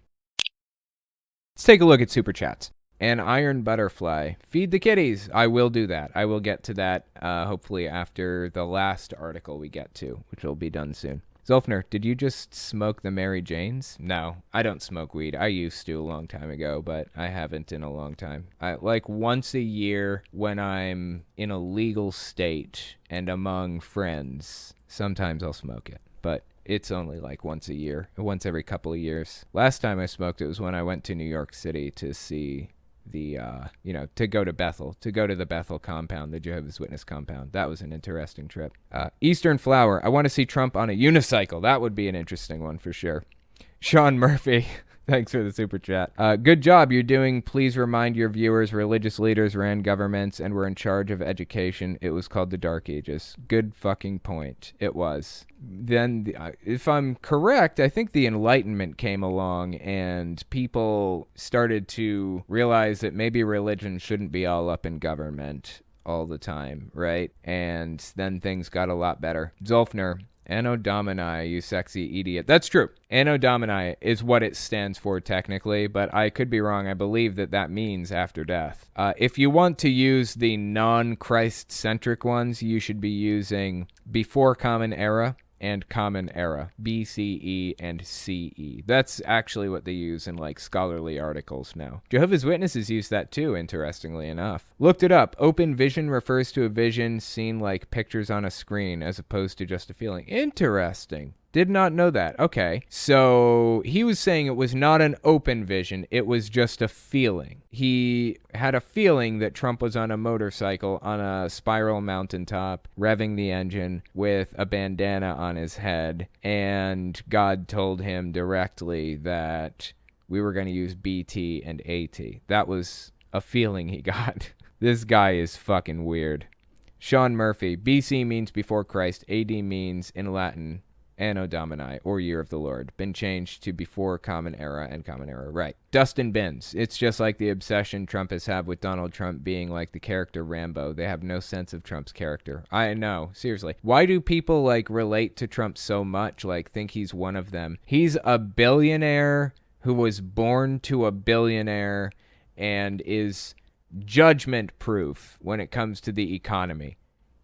Let's take a look at Super Chats. An Iron Butterfly. Feed the kitties. I will do that. I will get to that hopefully after the last article we get to, which will be done soon. Zolfner, did you just smoke the Mary Janes? No, I don't smoke weed. I used to a long time ago, but I haven't in a long time. Like once a year when I'm in a legal state and among friends, sometimes I'll smoke it. But it's only like once a year, once every couple of years. Last time I smoked it was when I went to New York City to see to go to Bethel, to go to the Bethel compound, the Jehovah's Witness compound. That was an interesting trip. Eastern Flower, I want to see Trump on a unicycle. That would be an interesting one for sure. Sean Murphy, thanks for the super chat. Good job you're doing. Please remind your viewers religious leaders ran governments and were in charge of education. It was called the Dark Ages. Good fucking point. It was. Then, if I'm correct, I think the Enlightenment came along and people started to realize that maybe religion shouldn't be all up in government all the time, right? And then things got a lot better. Zolfner, Anno Domini, you sexy idiot. That's true. Anno Domini is what it stands for technically, but I could be wrong. I believe that means after death. If you want to use the non-Christ-centric ones, you should be using before Common Era and Common Era, BCE and CE. That's actually what they use in like scholarly articles now. Jehovah's Witnesses use that too, interestingly enough. Looked it up. Open vision refers to a vision seen like pictures on a screen as opposed to just a feeling. Interesting. Did not know that. Okay. So he was saying it was not an open vision. It was just a feeling. He had a feeling that Trump was on a motorcycle on a spiral mountaintop, revving the engine with a bandana on his head. And God told him directly that we were going to use BT and AT. That was a feeling he got. This guy is fucking weird. Sean Murphy. BC means before Christ. AD means in Latin Anno Domini, or Year of the Lord, been changed to before Common Era and Common Era. Right. Dustin Binns. It's just like the obsession Trumpists have with Donald Trump being like the character Rambo. They have no sense of Trump's character. I know. Seriously. Why do people like relate to Trump so much, like think he's one of them? He's a billionaire who was born to a billionaire and is judgment proof when it comes to the economy.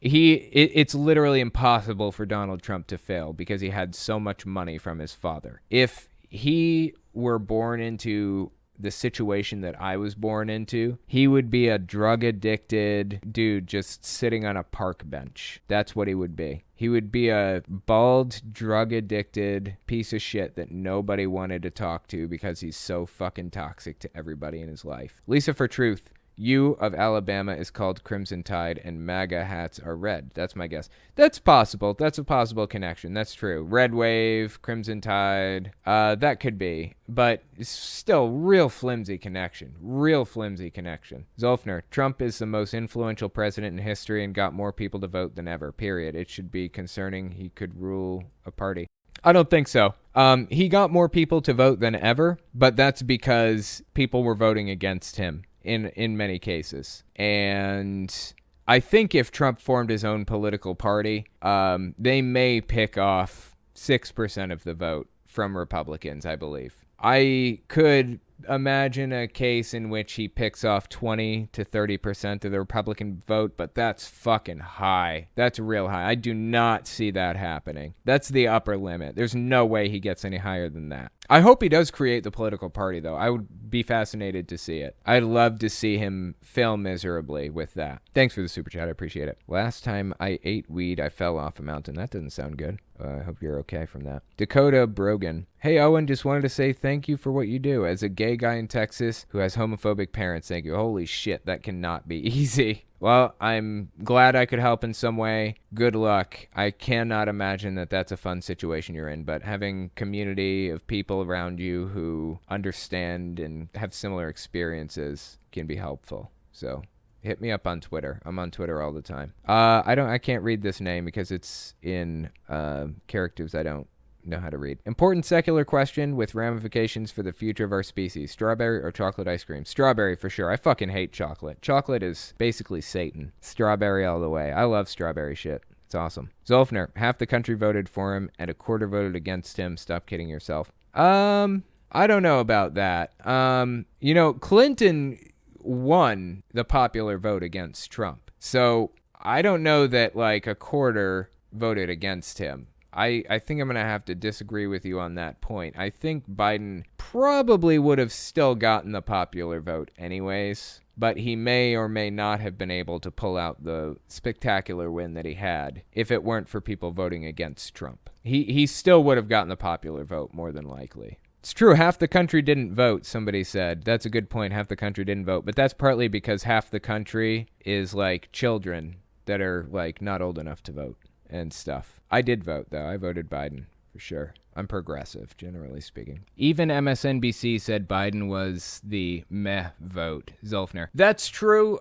It's literally impossible for Donald Trump to fail because he had so much money from his father. If he were born into the situation that I was born into, he would be a drug-addicted dude just sitting on a park bench. That's what he would be. He would be a bald, drug-addicted piece of shit that nobody wanted to talk to because he's so fucking toxic to everybody in his life. Lisa for Truth. U of Alabama is called Crimson Tide, and MAGA hats are red. That's my guess. That's possible. That's a possible connection. That's true. Red Wave, Crimson Tide, that could be. But still, real flimsy connection. Real flimsy connection. Zolfner, Trump is the most influential president in history and got more people to vote than ever, period. It should be concerning he could rule a party. I don't think so. He got more people to vote than ever, but that's because people were voting against him. In many cases. And I think if Trump formed his own political party, they may pick off 6% of the vote from Republicans, I believe. I could imagine a case in which he picks off 20 to 30% of the Republican vote, but that's fucking high. That's real high. I do not see that happening. That's the upper limit. There's no way he gets any higher than that. I hope he does create the political party, though. I would be fascinated to see it. I'd love to see him fail miserably with that. Thanks for the super chat. I appreciate it. Last time I ate weed, I fell off a mountain. That doesn't sound good. I hope you're okay from that. Dakota Brogan. Hey, Owen, just wanted to say thank you for what you do. As a gay guy in Texas who has homophobic parents, thank you. Holy shit, that cannot be easy. Well, I'm glad I could help in some way. Good luck. I cannot imagine that that's a fun situation you're in, but having community of people around you who understand and have similar experiences can be helpful. So hit me up on Twitter. I'm on Twitter all the time. I can't read this name because it's in characters I don't know how to read. Important secular question with ramifications for the future of our species. Strawberry or chocolate ice cream? Strawberry for sure. I fucking hate chocolate. Chocolate is basically Satan. Strawberry all the way. I love strawberry shit. It's awesome. Zolfner, half the country voted for him and a quarter voted against him. Stop kidding yourself. I don't know about that. Clinton won the popular vote against Trump. So I don't know that like a quarter voted against him. I think I'm going to have to disagree with you on that point. I think Biden probably would have still gotten the popular vote anyways, but he may or may not have been able to pull out the spectacular win that he had if it weren't for people voting against Trump. He still would have gotten the popular vote more than likely. It's true, half the country didn't vote, somebody said. That's a good point, half the country didn't vote, but that's partly because half the country is like children that are like not old enough to vote and stuff. I did vote, though. I voted Biden, for sure. I'm progressive, generally speaking. Even MSNBC said Biden was the meh vote. Zolfner. That's true.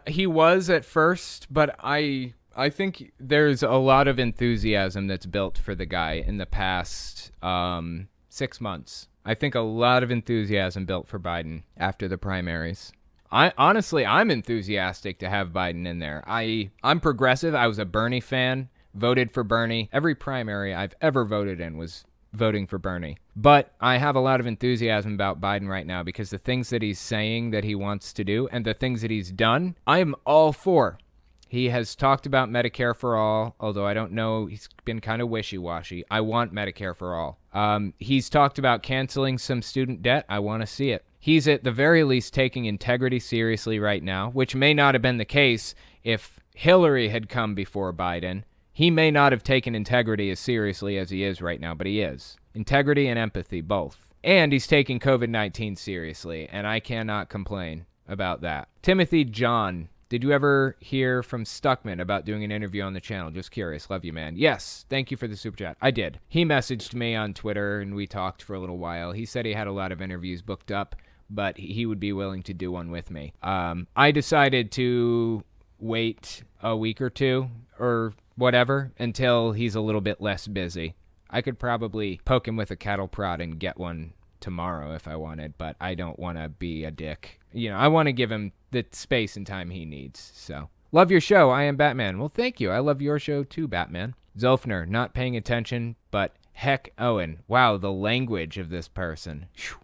He was at first, but I think there's a lot of enthusiasm that's built for the guy in the past 6 months. I think a lot of enthusiasm built for Biden after the primaries. I'm enthusiastic to have Biden in there. I'm progressive. I was a Bernie fan. Voted for Bernie. Every primary I've ever voted in was voting for Bernie. But I have a lot of enthusiasm about Biden right now because the things that he's saying that he wants to do and the things that he's done, I'm all for. He has talked about Medicare for all, although I don't know, he's been kind of wishy-washy. I want Medicare for all. He's talked about canceling some student debt. I want to see it. He's at the very least taking integrity seriously right now, which may not have been the case if Hillary had come before Biden. He may not have taken integrity as seriously as he is right now, but he is. Integrity and empathy, both. And he's taking COVID-19 seriously, and I cannot complain about that. Timothy John, did you ever hear from Stuckman about doing an interview on the channel? Just curious. Love you, man. Yes, thank you for the super chat. I did. He messaged me on Twitter, and we talked for a little while. He said he had a lot of interviews booked up, but he would be willing to do one with me. I decided to wait a week or two, or whatever, until he's a little bit less busy. I could probably poke him with a cattle prod and get one tomorrow if I wanted, but I don't want to be a dick. I want to give him the space and time he needs, so. Love your show. I am Batman. Well, thank you. I love your show too, Batman. Zolfner, not paying attention, but heck, Owen. Wow, the language of this person. Whew.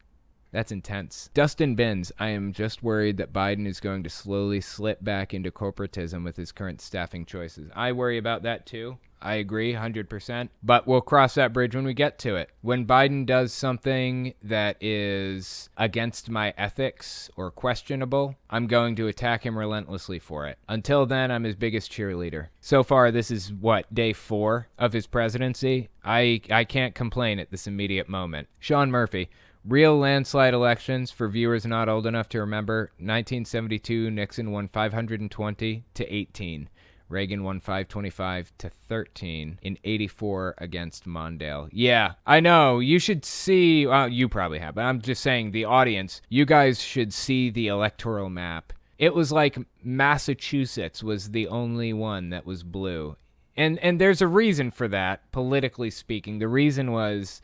That's intense. Dustin Binns, I am just worried that Biden is going to slowly slip back into corporatism with his current staffing choices. I worry about that too. I agree 100%, but we'll cross that bridge when we get to it. When Biden does something that is against my ethics or questionable, I'm going to attack him relentlessly for it. Until then, I'm his biggest cheerleader. So far, this is, day 4 of his presidency? I can't complain at this immediate moment. Sean Murphy. Real landslide elections, for viewers not old enough to remember, 1972, Nixon won 520 to 18. Reagan won 525 to 13 in 84 against Mondale. Yeah, I know. You should see, well, you probably have, but I'm just saying the audience, you guys should see the electoral map. It was like Massachusetts was the only one that was blue. And there's a reason for that, politically speaking. The reason was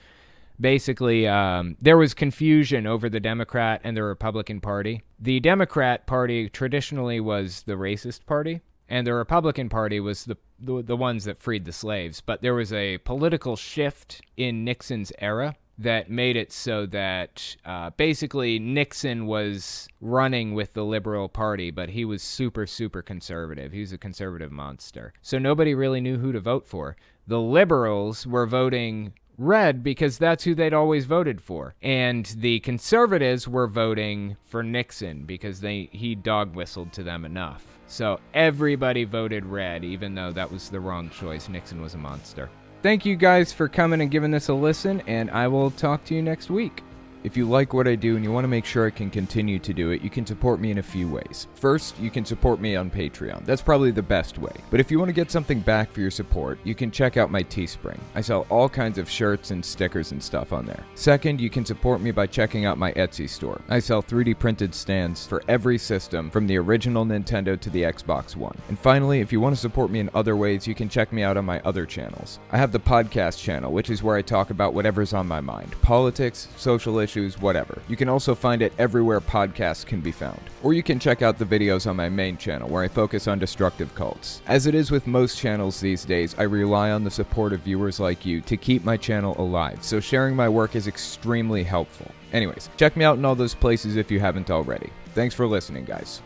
basically, there was confusion over the Democrat and the Republican Party. The Democrat Party traditionally was the racist party, and the Republican Party was the ones that freed the slaves. But there was a political shift in Nixon's era that made it so that basically Nixon was running with the Liberal Party, but he was super, super conservative. He was a conservative monster. So nobody really knew who to vote for. The liberals were voting red because that's who they'd always voted for. And the conservatives were voting for Nixon because he dog whistled to them enough. So everybody voted red, even though that was the wrong choice. Nixon was a monster. Thank you guys for coming and giving this a listen, and I will talk to you next week. If you like what I do and you want to make sure I can continue to do it, you can support me in a few ways. First, you can support me on Patreon. That's probably the best way. But if you want to get something back for your support, you can check out my Teespring. I sell all kinds of shirts and stickers and stuff on there. Second, you can support me by checking out my Etsy store. I sell 3D printed stands for every system, from the original Nintendo to the Xbox One. And finally, if you want to support me in other ways, you can check me out on my other channels. I have the podcast channel, which is where I talk about whatever's on my mind. Politics, social issues, whatever. You can also find it everywhere podcasts can be found. Or you can check out the videos on my main channel where I focus on destructive cults. As it is with most channels these days, I rely on the support of viewers like you to keep my channel alive, so sharing my work is extremely helpful. Anyways, check me out in all those places if you haven't already. Thanks for listening, guys.